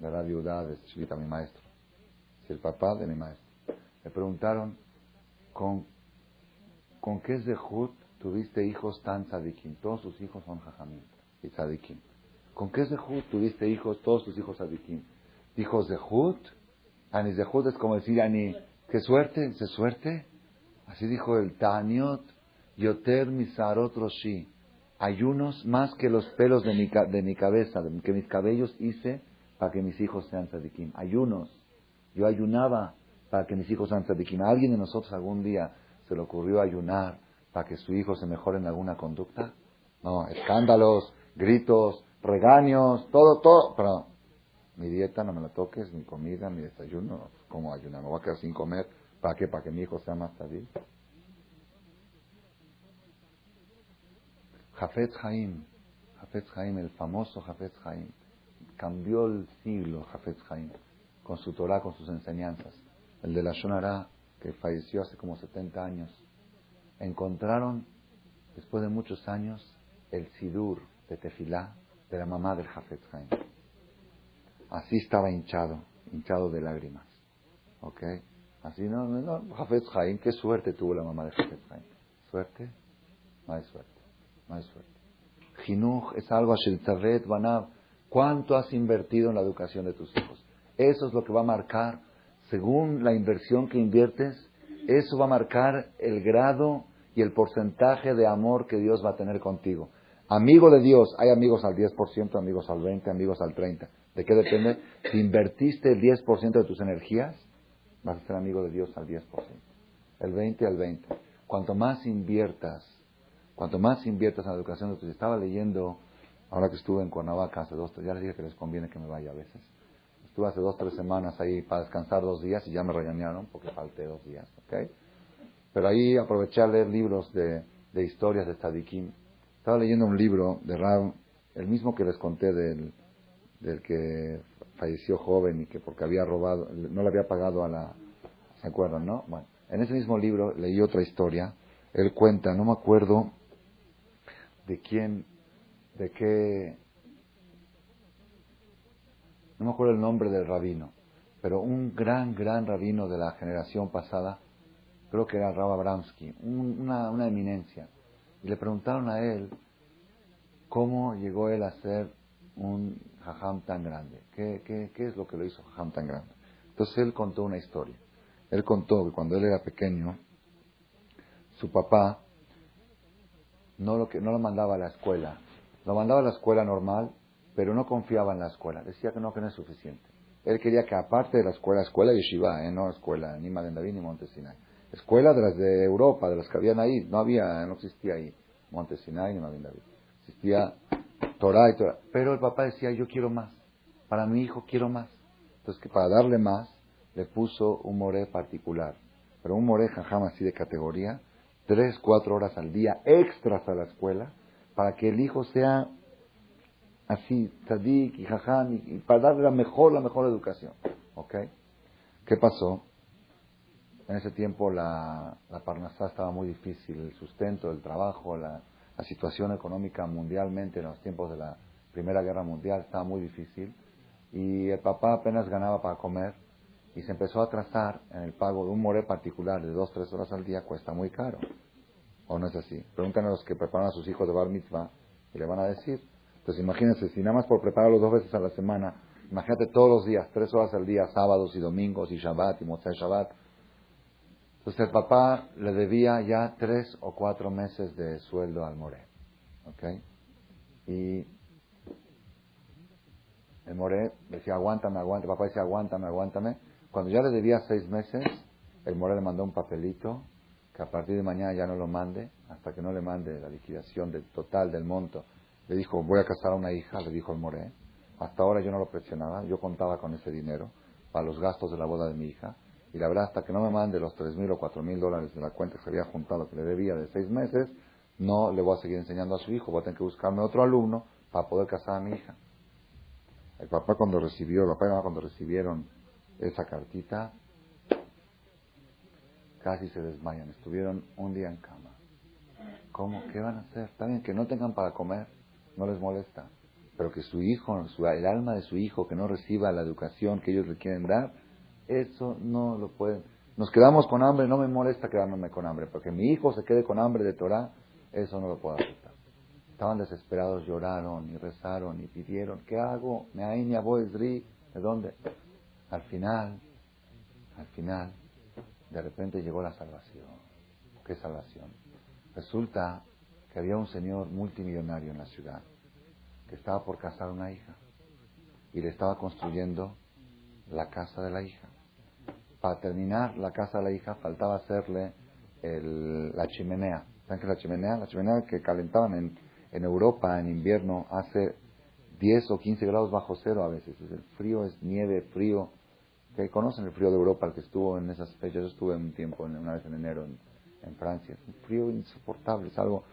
de la viuda de Shvita, mi maestro. Es el papá de mi maestro. Le preguntaron, ¿con qué zehut tuviste hijos tan tzadikim? Todos sus hijos son jajamim y tzadikim. ¿Con qué zehut tuviste hijos, todos tus hijos tzadikim? Dijo, zehut. Ani zehut es como decir, ani, ¿qué suerte? ¿Qué suerte? Así dijo el Ta'aniot, Yoter misarot roshi. Ayunos más que los pelos de mi cabeza, que mis cabellos hice para que mis hijos sean tzadikim. Ayunos. Yo ayunaba para que mis hijos sean tzadikim. ¿A alguien de nosotros algún día se le ocurrió ayunar para que su hijo se mejore en alguna conducta? No, escándalos, gritos, regaños, todo. Pero mi dieta no me la toques, mi comida, mi desayuno. ¿Cómo ayunar? ¿Me voy a quedar sin comer? ¿Para qué? ¿Para que mi hijo sea más tzadik? Hafetz Haim, el famoso Hafetz Haim, cambió el siglo Hafetz Haim, con su Torah, con sus enseñanzas. El de la Shonara, que falleció hace como 70 años, encontraron, después de muchos años, el Sidur de Tefilá de la mamá del Hafetz Haim. Así estaba hinchado de lágrimas. ¿Ok? Así no, Hafetz Haim, qué suerte tuvo la mamá de Hafetz Haim. ¿Suerte? No hay suerte. Jinuj es algo, Ashel Tzavet Banav. ¿Cuánto has invertido en la educación de tus hijos? Eso es lo que va a marcar, según la inversión que inviertes, eso va a marcar el grado y el porcentaje de amor que Dios va a tener contigo. Amigo de Dios, hay amigos al 10%, amigos al 20%, amigos al 30%. ¿De qué depende? Si invertiste el 10% de tus energías, vas a ser amigo de Dios al 10%. El 20% al 20%. Cuanto más inviertas en la educación de tus hijos. Estaba leyendo, ahora que estuve en Cuernavaca hace 2, 3, ya les dije que les conviene que me vaya a veces. Estuve hace 2, 3 semanas ahí para descansar 2 días y ya me regañaron porque falté 2 días, ¿ok? Pero ahí aproveché a leer libros de historias de Tzadikim. Estaba leyendo un libro de Rab, el mismo que les conté del que falleció joven y que porque había robado, no le había pagado a la... ¿Se acuerdan, no? Bueno, en ese mismo libro leí otra historia. Él cuenta, no me acuerdo de quién, de qué... No me acuerdo el nombre del rabino, pero un gran rabino de la generación pasada, creo que era Rab Abramsky, una eminencia. Y le preguntaron a él cómo llegó él a ser un jajam tan grande. ¿Qué es lo que lo hizo jajam tan grande? Entonces él contó una historia. Él contó que cuando él era pequeño, su papá no lo mandaba a la escuela. Lo mandaba a la escuela normal, pero no confiaba en la escuela. Decía que no es suficiente. Él quería que aparte de la escuela yeshiva, no escuela ni Magen David ni Monte Sinai. Escuela de las de Europa, de las que habían ahí, no existía ahí Monte Sinai ni Magen David. Existía Torah y Torah. Pero el papá decía, yo quiero más. Para mi hijo quiero más. Entonces, que para darle más, le puso un moré particular. Pero un moré jajam así de categoría, 3, 4 horas al día extras a la escuela, para que el hijo sea así, tzadik y jajam, y para darle la mejor educación. ¿Ok? ¿Qué pasó? En ese tiempo la parnasá estaba muy difícil, el sustento, el trabajo, la situación económica mundialmente en los tiempos de la Primera Guerra Mundial estaba muy difícil, y el papá apenas ganaba para comer, y se empezó a atrasar en el pago de un moré particular de 2, 3 horas al día. Cuesta muy caro. ¿O no es así? Preguntan a los que preparan a sus hijos de bar mitzvah y le van a decir. Entonces imagínense, si nada más por prepararlos 2 veces a la semana, imagínate todos los días, 3 horas al día, sábados y domingos y Shabbat y Motzei Shabbat. Entonces el papá le debía ya 3 o 4 meses de sueldo al moré. ¿Ok? Y el moré decía, aguántame. El papá decía, aguántame. Cuando ya le debía 6 meses, el moré le mandó un papelito que a partir de mañana ya no lo mande, hasta que no le mande la liquidación total del monto. Le dijo, voy a casar a una hija, le dijo el moré. Hasta ahora yo no lo presionaba, yo contaba con ese dinero para los gastos de la boda de mi hija. Y la verdad, hasta que no me mande los $3,000 o $4,000 de la cuenta que se había juntado, que le debía de 6 meses, no le voy a seguir enseñando a su hijo, voy a tener que buscarme otro alumno para poder casar a mi hija. El papá y mamá cuando recibieron esa cartita, casi se desmayan. Estuvieron un día en cama. ¿Cómo? ¿Qué van a hacer? Está bien, que no tengan para comer, no les molesta. Pero que su hijo, el alma de su hijo, que no reciba la educación que ellos le quieren dar, eso no lo pueden. Nos quedamos con hambre, no me molesta quedarme con hambre, porque mi hijo se quede con hambre de Torah, eso no lo puedo aceptar. Estaban desesperados, lloraron y rezaron y pidieron, ¿qué hago? ¿Me voy, ¿de dónde? Al final, de repente llegó la salvación. ¿Qué salvación? Resulta que había un señor multimillonario en la ciudad que estaba por casar a una hija y le estaba construyendo la casa de la hija. Para terminar la casa de la hija faltaba hacerle la chimenea. ¿Saben qué es la chimenea? La chimenea que calentaban en Europa en invierno hace 10 o 15 grados bajo cero a veces. El frío es nieve, frío. ¿Que conocen el frío de Europa? El que estuvo en esas fechas. Yo estuve un tiempo, una vez en enero, en Francia. Es un frío insoportable. Es algo.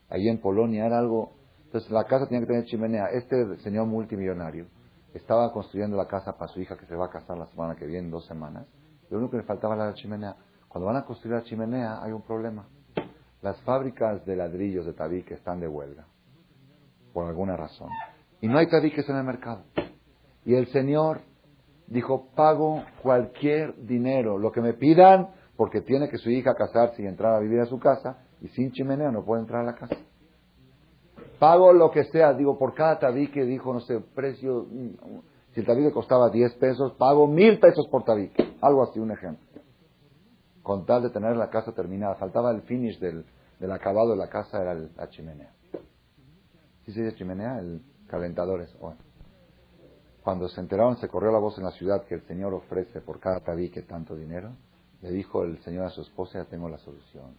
Ahí en Polonia era algo. Entonces la casa tenía que tener chimenea. Este señor multimillonario estaba construyendo la casa para su hija que se va a casar la semana que viene, en 2 semanas. Lo único que le faltaba era la chimenea. Cuando van a construir la chimenea hay un problema. Las fábricas de ladrillos de tabique están de huelga, por alguna razón. Y no hay tabiques en el mercado. Y el señor dijo, pago cualquier dinero, lo que me pidan, porque tiene que su hija casarse y entrar a vivir a su casa, y sin chimenea no puede entrar a la casa. Pago lo que sea, digo, por cada tabique, dijo, no sé, precio, Si el tabique costaba 10 pesos, pago 1,000 pesos por tabique. Algo así, un ejemplo. Con tal de tener la casa terminada. Faltaba el finish del acabado de la casa, era la chimenea. ¿Sí se dice chimenea? El calentador es. Bueno. Cuando se enteraron, se corrió la voz en la ciudad que el señor ofrece por cada tabique tanto dinero. Le dijo el señor a su esposa, ya tengo la solución.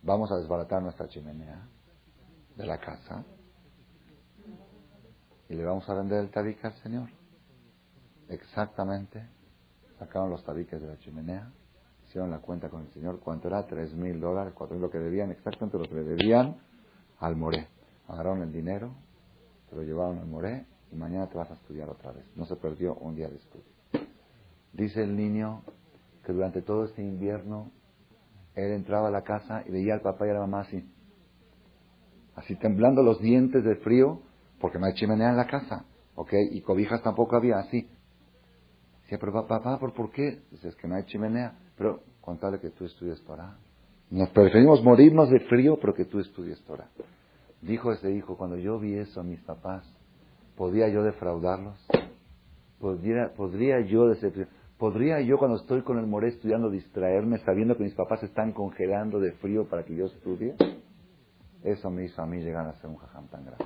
Vamos a desbaratar nuestra chimenea de la casa y le vamos a vender el tabique al señor. Exactamente. Sacaron los tabiques de la chimenea, hicieron la cuenta con el señor. ¿Cuánto era? $3,000, $4,000, lo que debían, exactamente lo que le debían al Moré. Agarraron el dinero, se lo llevaron al Moré y mañana te vas a estudiar otra vez. No se perdió un día de estudio. Dice el niño que durante todo este invierno él entraba a la casa y veía al papá y a la mamá así temblando los dientes de frío, porque no hay chimenea en la casa, ¿ok? Y cobijas tampoco había, así. Decía, pero papá, ¿por qué? Dice, es que no hay chimenea, pero con tal de que tú estudies Torah. Nos preferimos morirnos de frío, pero que tú estudies Torah. Dijo ese hijo, cuando yo vi eso a mis papás, ¿podía yo defraudarlos? ¿Podría yo cuando estoy con el Moré estudiando distraerme sabiendo que mis papás están congelando de frío para que yo estudie? Eso me hizo a mí llegar a ser un jajam tan grande.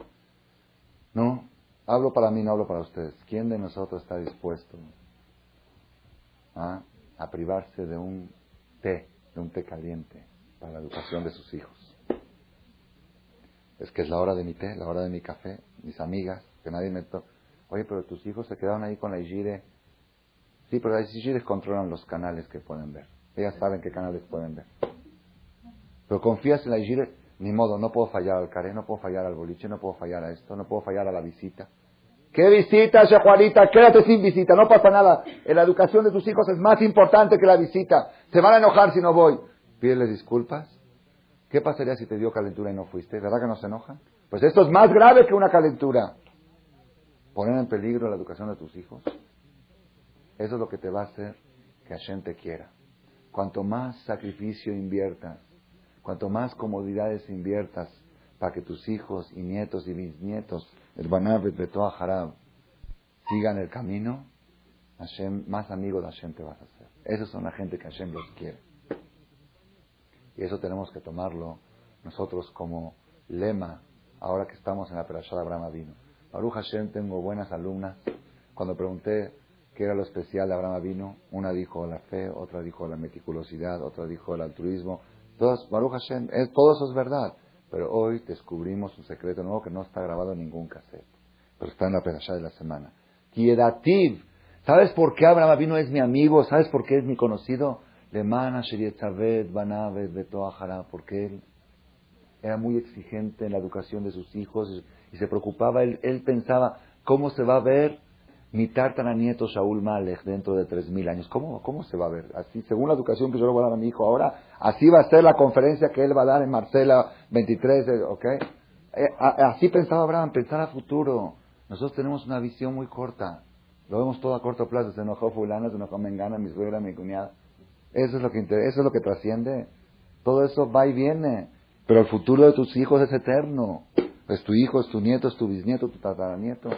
No, hablo para mí, no hablo para ustedes. ¿Quién de nosotros está dispuesto a privarse de un té caliente para la educación de sus hijos? Es que es la hora de mi té, la hora de mi café, mis amigas, que nadie me toca. Oye, pero tus hijos se quedaron ahí con la Igire. Sí, pero las Igires controlan los canales que pueden ver. Ellas saben qué canales pueden ver. Pero confías en la Igire, ni modo, no puedo fallar al caré, no puedo fallar al boliche, no puedo fallar a esto, no puedo fallar a la visita. ¿Qué visita, Juanita? Quédate sin visita, no pasa nada. La educación de tus hijos es más importante que la visita. Se van a enojar si no voy. Pídeles disculpas. ¿Qué pasaría si te dio calentura y no fuiste? ¿Verdad que no se enojan? Pues esto es más grave que una calentura. Poner en peligro la educación de tus hijos. Eso es lo que te va a hacer que Hashem te quiera. Cuanto más sacrificio inviertas, cuanto más comodidades inviertas para que tus hijos y nietos y bisnietos, el Banavet Betoah Harab, sigan el camino, Hashem, más amigo de Hashem te vas a hacer. Esos son la gente que Hashem los quiere. Y eso tenemos que tomarlo nosotros como lema, ahora que estamos en la Perashá de Abraham Avinu. Baruch Hashem, tengo buenas alumnas. Cuando pregunté qué era lo especial de Abraham Avinu, una dijo la fe, otra dijo la meticulosidad, otra dijo el altruismo. Todas, Baruch Hashem, todo eso es verdad. Pero hoy descubrimos un secreto nuevo que no está grabado en ningún cassette, pero está en la Perashá de la semana. Kiedativ. ¿Sabes por qué Abraham Avinu es mi amigo? ¿Sabes por qué es mi conocido? Porque él era muy exigente en la educación de sus hijos y se preocupaba, él pensaba, ¿cómo se va a ver mi nieto Shaul Malech dentro de 3,000 años? ¿Cómo se va a ver? Así, según la educación que yo le voy a dar a mi hijo ahora, así va a ser la conferencia que él va a dar en Marcela 23, ¿ok? Así pensaba Abraham, pensar a futuro. Nosotros tenemos una visión muy corta, lo vemos todo a corto plazo, se enojó fulana, se enojó mengana, mi suegra, mi cuñada. Eso es lo que interesa, eso es lo que trasciende. Todo eso va y viene. Pero el futuro de tus hijos es eterno. Es tu hijo, es tu nieto, es tu bisnieto, tu tataranieto.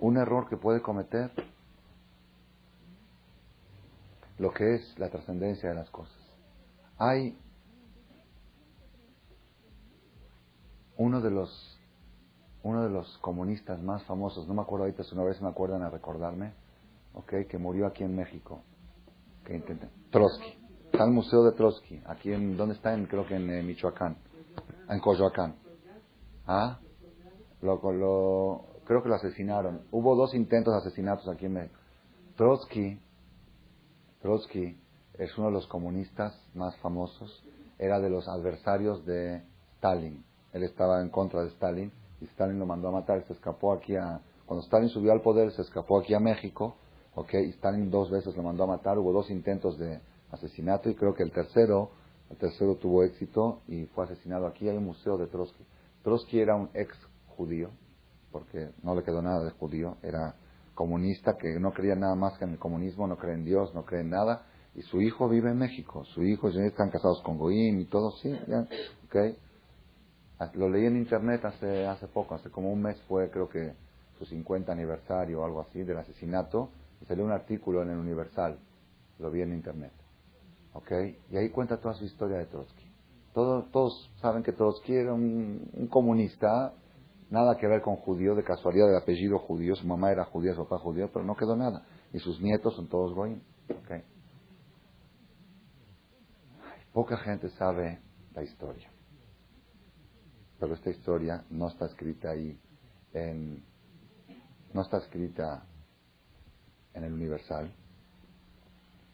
Un error que puede cometer lo que es la trascendencia de las cosas. Hay uno de los comunistas más famosos, no me acuerdo ahorita, si una vez me acuerdan a recordarme, que murió aquí en México. Trotsky. Está el museo de Trotsky, aquí ¿dónde está? Creo que en Michoacán, en Coyoacán. Creo que lo asesinaron. Hubo 2 intentos de asesinatos aquí en México. Trotsky es uno de los comunistas más famosos, era de los adversarios de Stalin. Él estaba en contra de Stalin y Stalin lo mandó a matar, se escapó cuando Stalin subió al poder, se escapó aquí a México. Y Stalin 2 veces lo mandó a matar, hubo 2 intentos de asesinato y creo que el tercero tuvo éxito y fue asesinado aquí. Hay un museo de Trotsky. Trotsky era un ex judío, porque no le quedó nada de judío, era comunista que no creía nada más que en el comunismo, no cree en Dios, no cree en nada, y su hijo vive en México, su hijo ya están casados con Goim y todo, sí, ya, Lo leí en internet hace poco, hace como un mes fue, creo que su 50 aniversario o algo así del asesinato, y salió un artículo en el Universal, lo vi en internet, ¿ok? Y ahí cuenta toda su historia de Trotsky. Todos saben que Trotsky era un comunista, nada que ver con judío, de casualidad de apellido judío, su mamá era judía, su papá judío, pero no quedó nada. Y sus nietos son todos goyim, ¿ok? Poca gente sabe la historia, pero esta historia no está escrita ahí, no está escrita en el Universal,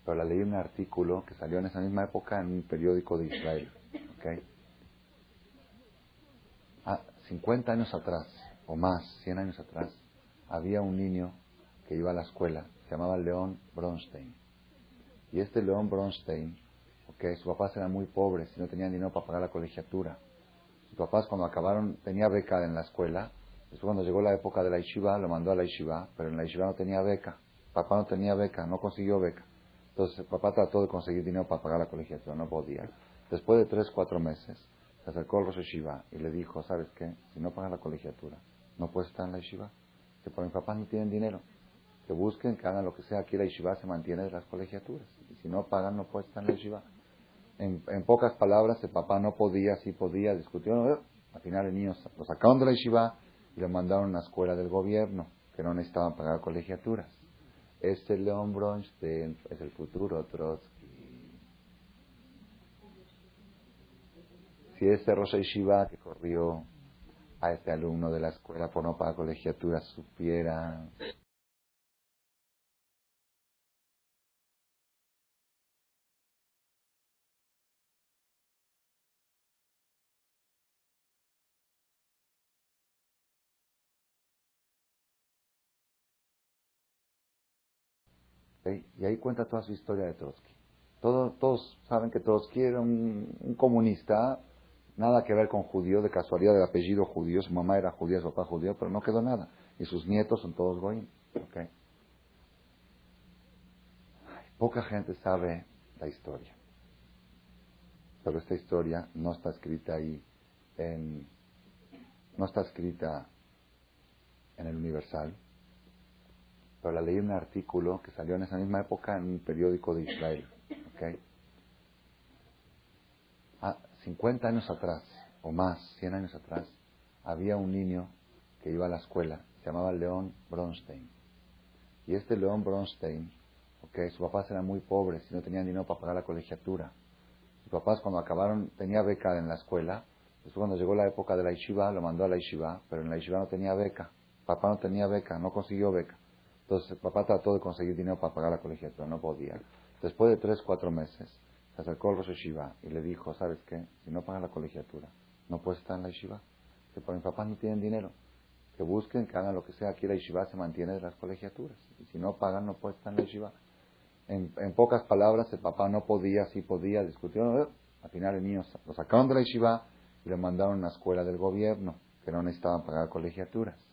pero la leí en un artículo que salió en esa misma época en un periódico de Israel, ¿ok? 50 años atrás, o más, 100 años atrás, había un niño que iba a la escuela, se llamaba León Bronstein. Y este León Bronstein, okay, sus papás eran muy pobres y no tenían dinero para pagar la colegiatura. Sus papás cuando acabaron, tenía beca en la escuela, después cuando llegó la época de la yeshiva, lo mandó a la yeshiva, pero en la yeshiva no tenía beca. Papá no tenía beca, no consiguió beca. Entonces el papá trató de conseguir dinero para pagar la colegiatura, no podía. Después de 3, 4 meses, se acercó al Rosh Yeshiva y le dijo, ¿sabes qué? Si no pagas la colegiatura, no puedes estar en la yeshiva. Que por mis papás ni tienen dinero. Que busquen, que hagan lo que sea. Aquí la yeshiva se mantiene de las colegiaturas. Y si no pagan, no puedes estar en la yeshiva. En pocas palabras, el papá no podía, sí podía, discutió. Al final el niño lo sacaron de la yeshiva y lo mandaron a una escuela del gobierno, que no necesitaban pagar colegiaturas. Este León Bronstein es el futuro Trotsky. Si ese Rosh Yeshiva que corrió a este alumno de la escuela por no pagar colegiatura supiera. ¿Sí? Y ahí cuenta toda su historia de Trotsky. Todos saben que Trotsky era un comunista, nada que ver con judío, de casualidad de apellido judío, su mamá era judía, su papá judío, pero no quedó nada. Y sus nietos son todos goyim. ¿Okay? Poca gente sabe la historia, pero esta historia no está escrita ahí, no está escrita en el Universal, pero la leí en un artículo que salió en esa misma época en un periódico de Israel, ¿ok? 50 años atrás, o más, 100 años atrás, había un niño que iba a la escuela, se llamaba León Bronstein. Y este León Bronstein, ¿ok? Sus papás eran muy pobres y no tenían dinero para pagar la colegiatura. Sus papás cuando acabaron, tenía beca en la escuela, después cuando llegó la época de la yeshiva, lo mandó a la yeshiva, pero en la yeshiva no tenía beca. Papá no tenía beca, no consiguió beca. Entonces el papá trató de conseguir dinero para pagar la colegiatura, no podía. Después de 3, 4 meses, se acercó al Rosh Yeshiva y le dijo, ¿sabes qué? Si no pagas la colegiatura, no puedes estar en la yeshiva. Que por mis papás ni tienen dinero. Que busquen, que hagan lo que sea. Aquí la yeshiva se mantiene de las colegiaturas. Y si no pagan, no puedes estar en la yeshiva. En pocas palabras, el papá no podía, sí podía, discutió. Al final el niño lo sacaron de la yeshiva y lo mandaron a una escuela del gobierno, que no necesitaban pagar colegiaturas.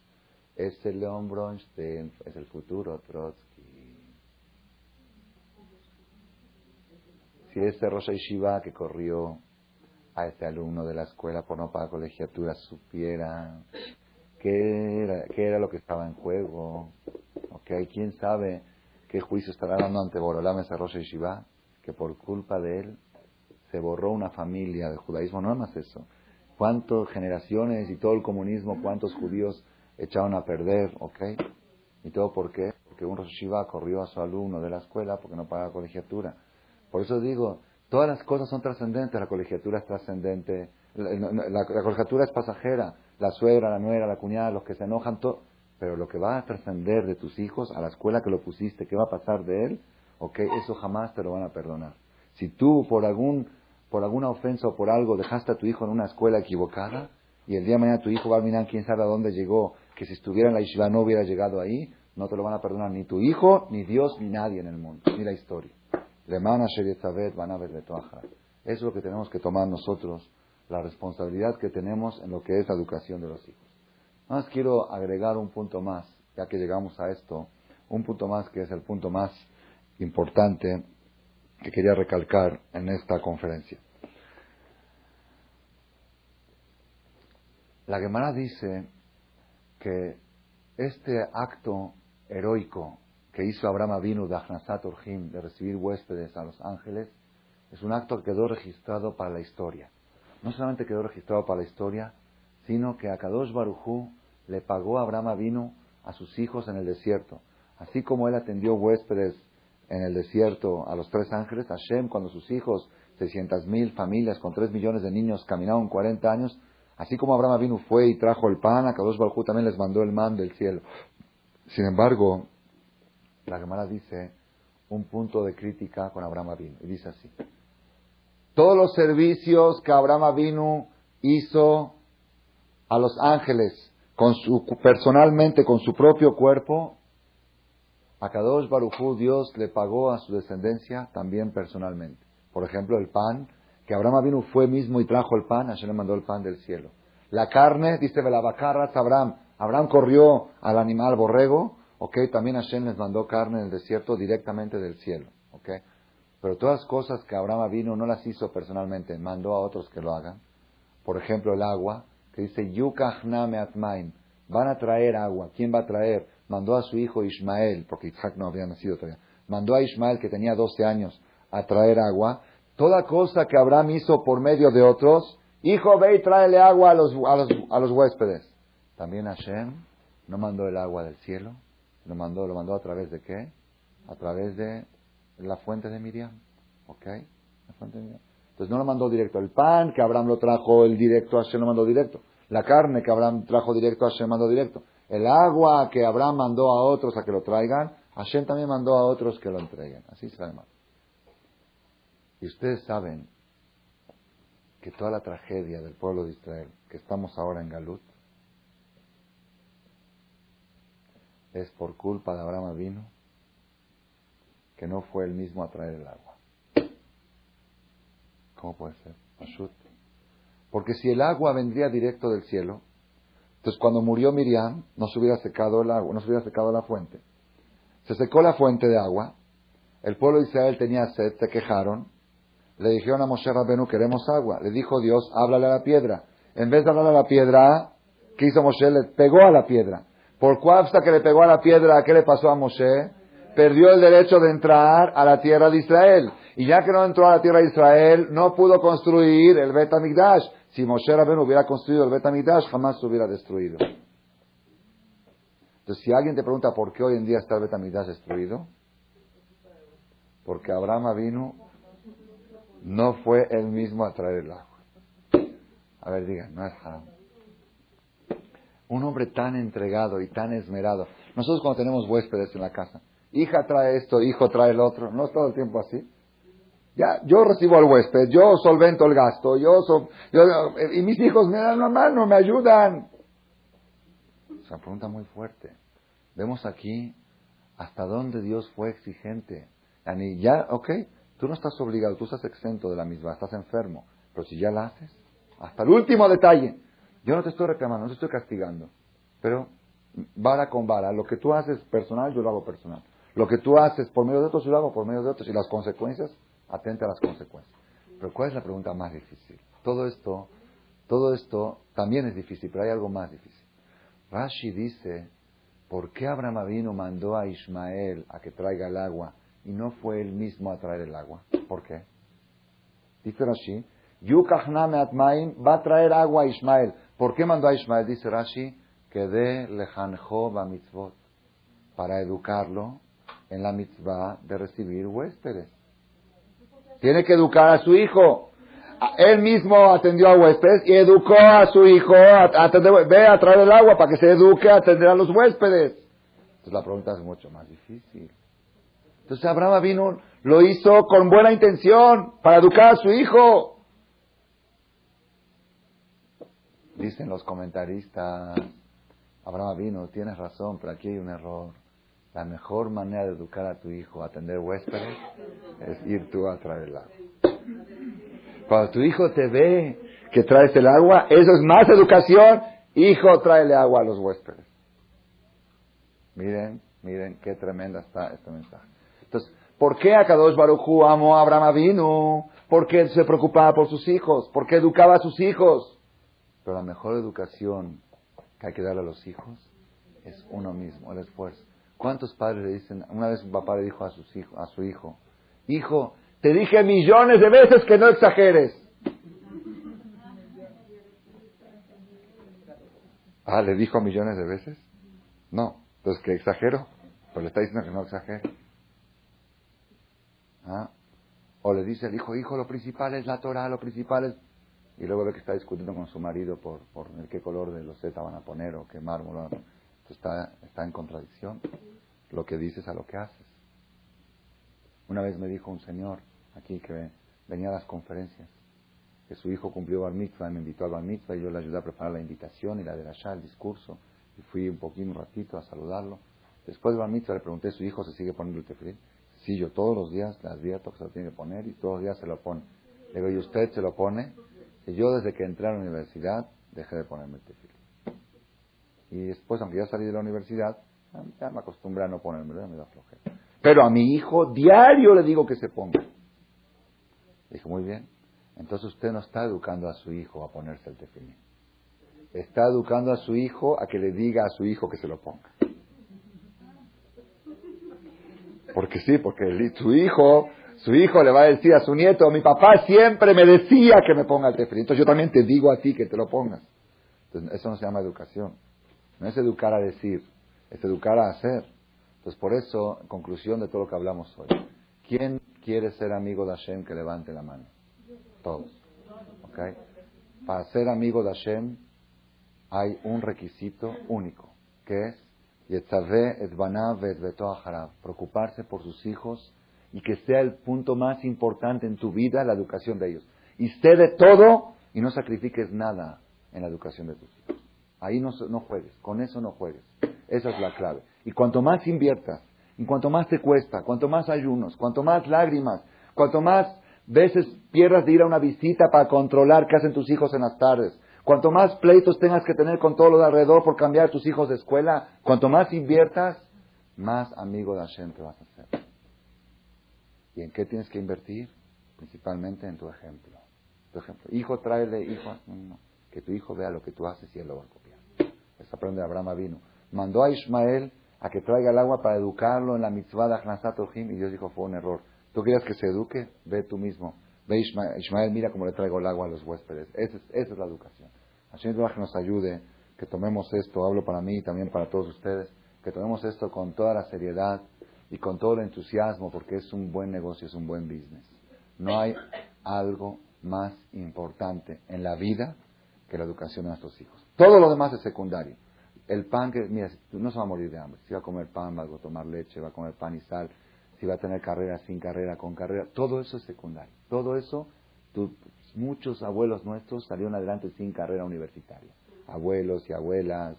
Este León Bronstein es el futuro Trotsky. Si ese Rosh Yeshiva que corrió a este alumno de la escuela por no pagar colegiaturas supiera qué era lo que estaba en juego, ¿ok? ¿Quién sabe qué juicio estará dando ante Borolam ese Rosh Yeshiva? Que por culpa de él se borró una familia del judaísmo, no nada más eso. ¿Cuántas generaciones y todo el comunismo, cuántos judíos echaron a perder, ¿ok? ¿Y todo por qué? Porque un Rosh Yeshiva corrió a su alumno de la escuela porque no pagaba colegiatura. Por eso digo, todas las cosas son trascendentes, la colegiatura es trascendente, la colegiatura es pasajera, la suegra, la nuera, la cuñada, los que se enojan, todo. Pero lo que va a trascender de tus hijos, a la escuela que lo pusiste, ¿qué va a pasar de él? ¿Ok? Eso jamás te lo van a perdonar. Si tú por alguna ofensa o por algo dejaste a tu hijo en una escuela equivocada, y el día de mañana tu hijo va a mirar quién sabe a dónde llegó, que si estuviera en la yeshiva no hubiera llegado ahí, no te lo van a perdonar ni tu hijo, ni Dios, ni nadie en el mundo, ni la historia. Lemana Sherietavet van a ver de Toajar. Eso es lo que tenemos que tomar nosotros, la responsabilidad que tenemos en lo que es la educación de los hijos. Nada más quiero agregar un punto más, ya que llegamos a esto, un punto más que es el punto más importante que quería recalcar en esta conferencia. La Gemara dice que Este acto heroico que hizo Abraham Avinu de Achnasat Orjim, de recibir huéspedes a los ángeles, es un acto que quedó registrado para la historia. No solamente quedó registrado para la historia, sino que Akadosh Baruj Hu le pagó a Abraham Avinu a sus hijos en el desierto. Así como él atendió huéspedes en el desierto a los 3 ángeles, Hashem, cuando sus hijos, 600,000 familias con 3 millones de niños caminaron 40 años, así como Abraham Avinu fue y trajo el pan, Akadosh Baruj Hu también les mandó el man del cielo. Sin embargo, la Gemara dice un punto de crítica con Abraham Avinu, y dice así: todos los servicios que Abraham Avinu hizo a los ángeles personalmente con su propio cuerpo, a Kadosh Baruj Hu, Dios le pagó a su descendencia también personalmente. Por ejemplo, el pan, que Abraham Avinu fue mismo y trajo el pan, Hashem le mandó el pan del cielo. La carne, dice Belabacarras Abraham corrió al animal borrego, también Hashem les mandó carne en el desierto directamente del cielo, Pero todas las cosas que Abraham Avinu no las hizo personalmente, mandó a otros que lo hagan. Por ejemplo, el agua, que dice, Yukachna me'atmaim, van a traer agua. ¿Quién va a traer? Mandó a su hijo Ismael, porque Isaac no había nacido todavía. Mandó a Ismael, que tenía 12 años, a traer agua. Toda cosa que Abraham hizo por medio de otros, hijo, ve y tráele agua a los huéspedes. También Hashem no mandó el agua del cielo, lo mandó a través de ¿qué? A través de la fuente de Miriam, La fuente de Miriam. Entonces no lo mandó directo. El pan que Abraham lo trajo el directo, Hashem lo mandó directo. La carne que Abraham trajo directo, Hashem mandó directo. El agua que Abraham mandó a otros a que lo traigan, Hashem también mandó a otros que lo entreguen. Así se llama. Y ustedes saben que toda la tragedia del pueblo de Israel, que estamos ahora en Galut, es por culpa de Abraham Avinu, que no fue él mismo a traer el agua. ¿Cómo puede ser? Pashut. Porque si el agua vendría directo del cielo, entonces cuando murió Miriam, no se hubiera secado el agua, no se hubiera secado la fuente. Se secó la fuente de agua, el pueblo de Israel tenía sed, se quejaron, le dijeron a Moshe Rabenu, queremos agua. Le dijo Dios, háblale a la piedra. En vez de hablar a la piedra, ¿qué hizo Moshe? Le pegó a la piedra. Por cuafta que le pegó a la piedra, ¿qué le pasó a Moshe? Perdió el derecho de entrar a la tierra de Israel. Y ya que no entró a la tierra de Israel, no pudo construir el Bet HaMikdash. Si Moshe Rabenu hubiera construido el Bet HaMikdash, jamás se hubiera destruido. Entonces, si alguien te pregunta por qué hoy en día está el Bet HaMikdash destruido, porque Abraham vino, no fue él mismo a traer el agua. A ver, digan, no es haram. Un hombre tan entregado y tan esmerado. Nosotros cuando tenemos huéspedes en la casa, hija trae esto, hijo trae el otro, no es todo el tiempo así. Ya, yo recibo al huésped, yo solvento el gasto, y mis hijos me dan la mano, me ayudan. Es una pregunta muy fuerte. Vemos aquí hasta dónde Dios fue exigente. Y ya, tú no estás obligado, tú estás exento de la misma, estás enfermo, pero si ya la haces, hasta el último detalle. Yo no te estoy reclamando, no te estoy castigando, pero vara con vara, lo que tú haces personal, yo lo hago personal. Lo que tú haces por medio de otros, yo lo hago por medio de otros. Y las consecuencias, atenta a las consecuencias. Pero ¿cuál es la pregunta más difícil? Todo esto también es difícil, pero hay algo más difícil. Rashi dice, ¿por qué Abraham Avinu mandó a Ismael a que traiga el agua y no fue él mismo a traer el agua? ¿Por qué? Dice Rashi, Yukachna me'atmaim, va a traer agua a Ismael. ¿Por qué mandó a Ismael? Dice Rashi, que de lejanjo ba mitzvot, para educarlo en la mitzvah de recibir huéspedes. Tiene que educar a su hijo. Él mismo atendió a huéspedes y educó a su hijo ve a traer el agua para que se eduque a atender a los huéspedes. Entonces la pregunta es mucho más difícil. Entonces Abraham vino, lo hizo con buena intención para educar a su hijo. Dicen los comentaristas, Abraham vino, tienes razón, pero aquí hay un error. La mejor manera de educar a tu hijo, a atender huéspedes, es ir tú a traer el agua. Cuando tu hijo te ve que traes el agua, eso es más educación. Hijo, tráele agua a los huéspedes. Miren qué tremenda está este mensaje. Entonces, ¿por qué Akadosh Baruj Hu amó a Abraham Avinu? Porque él se preocupaba por sus hijos, porque educaba a sus hijos. Pero la mejor educación que hay que darle a los hijos es uno mismo, el esfuerzo. ¿Cuántos padres le dicen? Una vez un papá le dijo a su hijo, hijo, te dije millones de veces que no exageres. Ah, ¿le dijo millones de veces? No, entonces que exagero, pero le está diciendo que no exagere. ¿Ah? O le dice el hijo, hijo, lo principal es la Torah, lo principal es... Y luego ve que está discutiendo con su marido por el qué color de loseta van a poner o qué mármol van a poner. Entonces está en contradicción lo que dices a lo que haces. Una vez me dijo un señor aquí que venía a las conferencias que su hijo cumplió bar mitzvah y me invitó al bar mitzvah y yo le ayudé a preparar la invitación y la de allá, el discurso, y fui un ratito a saludarlo. Después del bar mitzvah le pregunté, ¿su hijo se sigue poniendo el tefilín? Sí, yo todos los días, las dietas se lo tiene que poner y todos los días se lo pone. Le digo, ¿y usted se lo pone? Y yo desde que entré a la universidad dejé de ponerme el tefilín. Y después, aunque ya salí de la universidad, ya me acostumbré a no ponérmelo, me da flojera. Pero a mi hijo diario le digo que se ponga. Le dije, muy bien. Entonces usted no está educando a su hijo a ponerse el tefilín. Está educando a su hijo a que le diga a su hijo que se lo ponga. Porque sí, porque su hijo le va a decir a su nieto, mi papá siempre me decía que me ponga el tefilín. Entonces yo también te digo a ti que te lo pongas. Entonces eso no se llama educación. No es educar a decir, es educar a hacer. Entonces por eso, en conclusión de todo lo que hablamos hoy, ¿quién quiere ser amigo de Hashem que levante la mano? Todos. ¿Okay? Para ser amigo de Hashem hay un requisito único, que es Yetzaveh et banav et beto aharav, preocuparse por sus hijos y que sea el punto más importante en tu vida la educación de ellos. Y cede todo y no sacrifiques nada en la educación de tus hijos. Ahí no juegues, con eso no juegues. Esa es la clave. Y cuanto más inviertas, y cuanto más te cuesta, cuanto más ayunos, cuanto más lágrimas, cuanto más veces pierdas de ir a una visita para controlar qué hacen tus hijos en las tardes, cuanto más pleitos tengas que tener con todo lo de alrededor por cambiar a tus hijos de escuela, cuanto más inviertas, más amigo de Hashem te vas a hacer. ¿Y en qué tienes que invertir? Principalmente en tu ejemplo. Hijo, tráele, hijo, no. Que tu hijo vea lo que tú haces y él lo va a copiar. Eso aprende Abraham vino. Mandó a Ismael a que traiga el agua para educarlo en la mitzvah de Achnasat Ojim y Dios dijo, fue un error. ¿Tú quieres que se eduque? Ve tú mismo. Ve Ismael, mira cómo le traigo el agua a los huéspedes. Esa es la educación. Hashem que nos ayude, que tomemos esto, hablo para mí y también para todos ustedes, que tomemos esto con toda la seriedad y con todo el entusiasmo, porque es un buen negocio, es un buen business. No hay algo más importante en la vida que la educación de nuestros hijos. Todo lo demás es secundario. El pan, que mira, no se va a morir de hambre. Si va a comer pan, va a tomar leche, va a comer pan y sal. Si va a tener carrera, sin carrera, con carrera. Todo eso es secundario. Todo eso, muchos abuelos nuestros salieron adelante sin carrera universitaria. Abuelos y abuelas.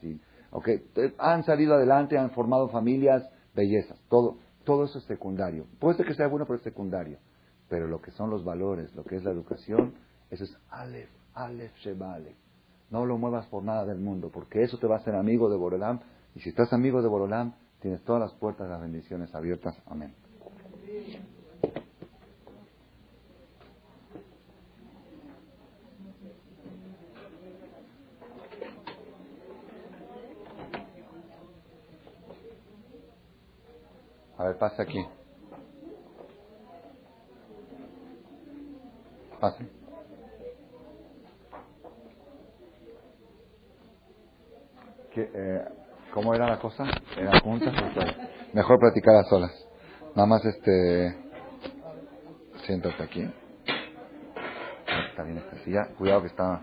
Han salido adelante, han formado familias, bellezas. Todo eso es secundario. Puede ser que sea bueno, pero es secundario. Pero lo que son los valores, lo que es la educación, eso es Aleph Sheba Aleph. No lo muevas por nada del mundo, porque eso te va a hacer amigo de Borolam. Y si estás amigo de Borolam, tienes todas las puertas de las bendiciones abiertas. Amén. A ver, pase aquí. Pase. ¿Cómo era la cosa? ¿Eran juntas? Mejor platicar a solas. Nada más siéntate aquí. Está bien esta silla. Cuidado que está...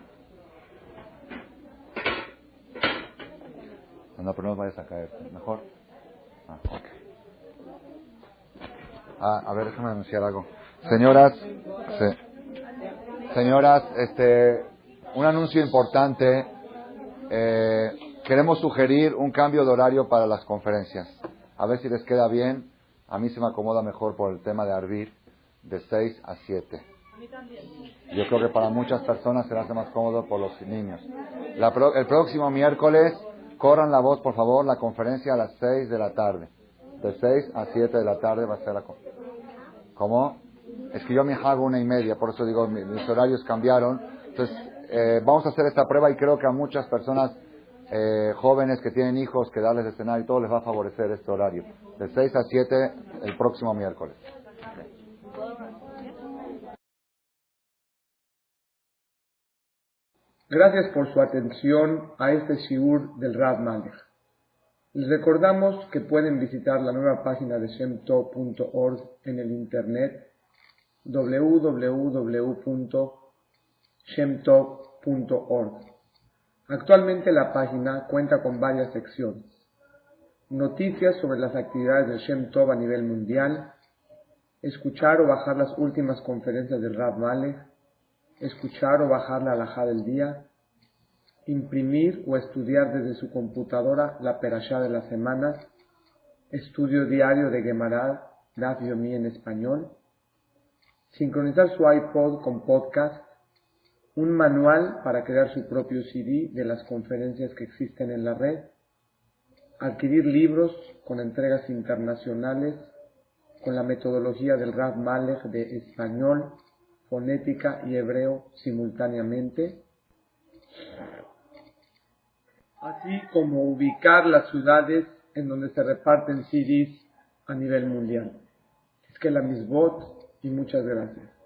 No, pero no vayas a caer. Mejor. Ok. A ver, déjame anunciar algo. Señoras, un anuncio importante. Queremos sugerir un cambio de horario para las conferencias. A ver si les queda bien. A mí se me acomoda mejor por el tema de Arvir, de 6 a 7. A mí también. Yo creo que para muchas personas se les hace más cómodo por los niños. El próximo miércoles, corran la voz, por favor, la conferencia a las 6 de la tarde. De 6 a 7 de la tarde va a ser la conferencia. ¿Cómo? Es que yo me hago 1:30, por eso digo, mis horarios cambiaron. Entonces, vamos a hacer esta prueba y creo que a muchas personas jóvenes que tienen hijos, que darles de cenar y todo les va a favorecer este horario. De 6 a 7 el próximo miércoles. Gracias por su atención a este shiur del Rav Malech. Les recordamos que pueden visitar la nueva página de shemtov.org en el internet www.shemtov.org. Actualmente la página cuenta con varias secciones: noticias sobre las actividades del Shem Tov a nivel mundial, escuchar o bajar las últimas conferencias del Rav Malech, escuchar o bajar la halajá del día, imprimir o estudiar desde su computadora la perashá de la semana, estudio diario de Gemara, Daf Yomi en español, sincronizar su iPod con podcast, un manual para crear su propio CD de las conferencias que existen en la red, adquirir libros con entregas internacionales con la metodología del Rav Malech de español, fonética y hebreo simultáneamente, así como ubicar las ciudades en donde se reparten CDs a nivel mundial. Es que la misbot y muchas gracias.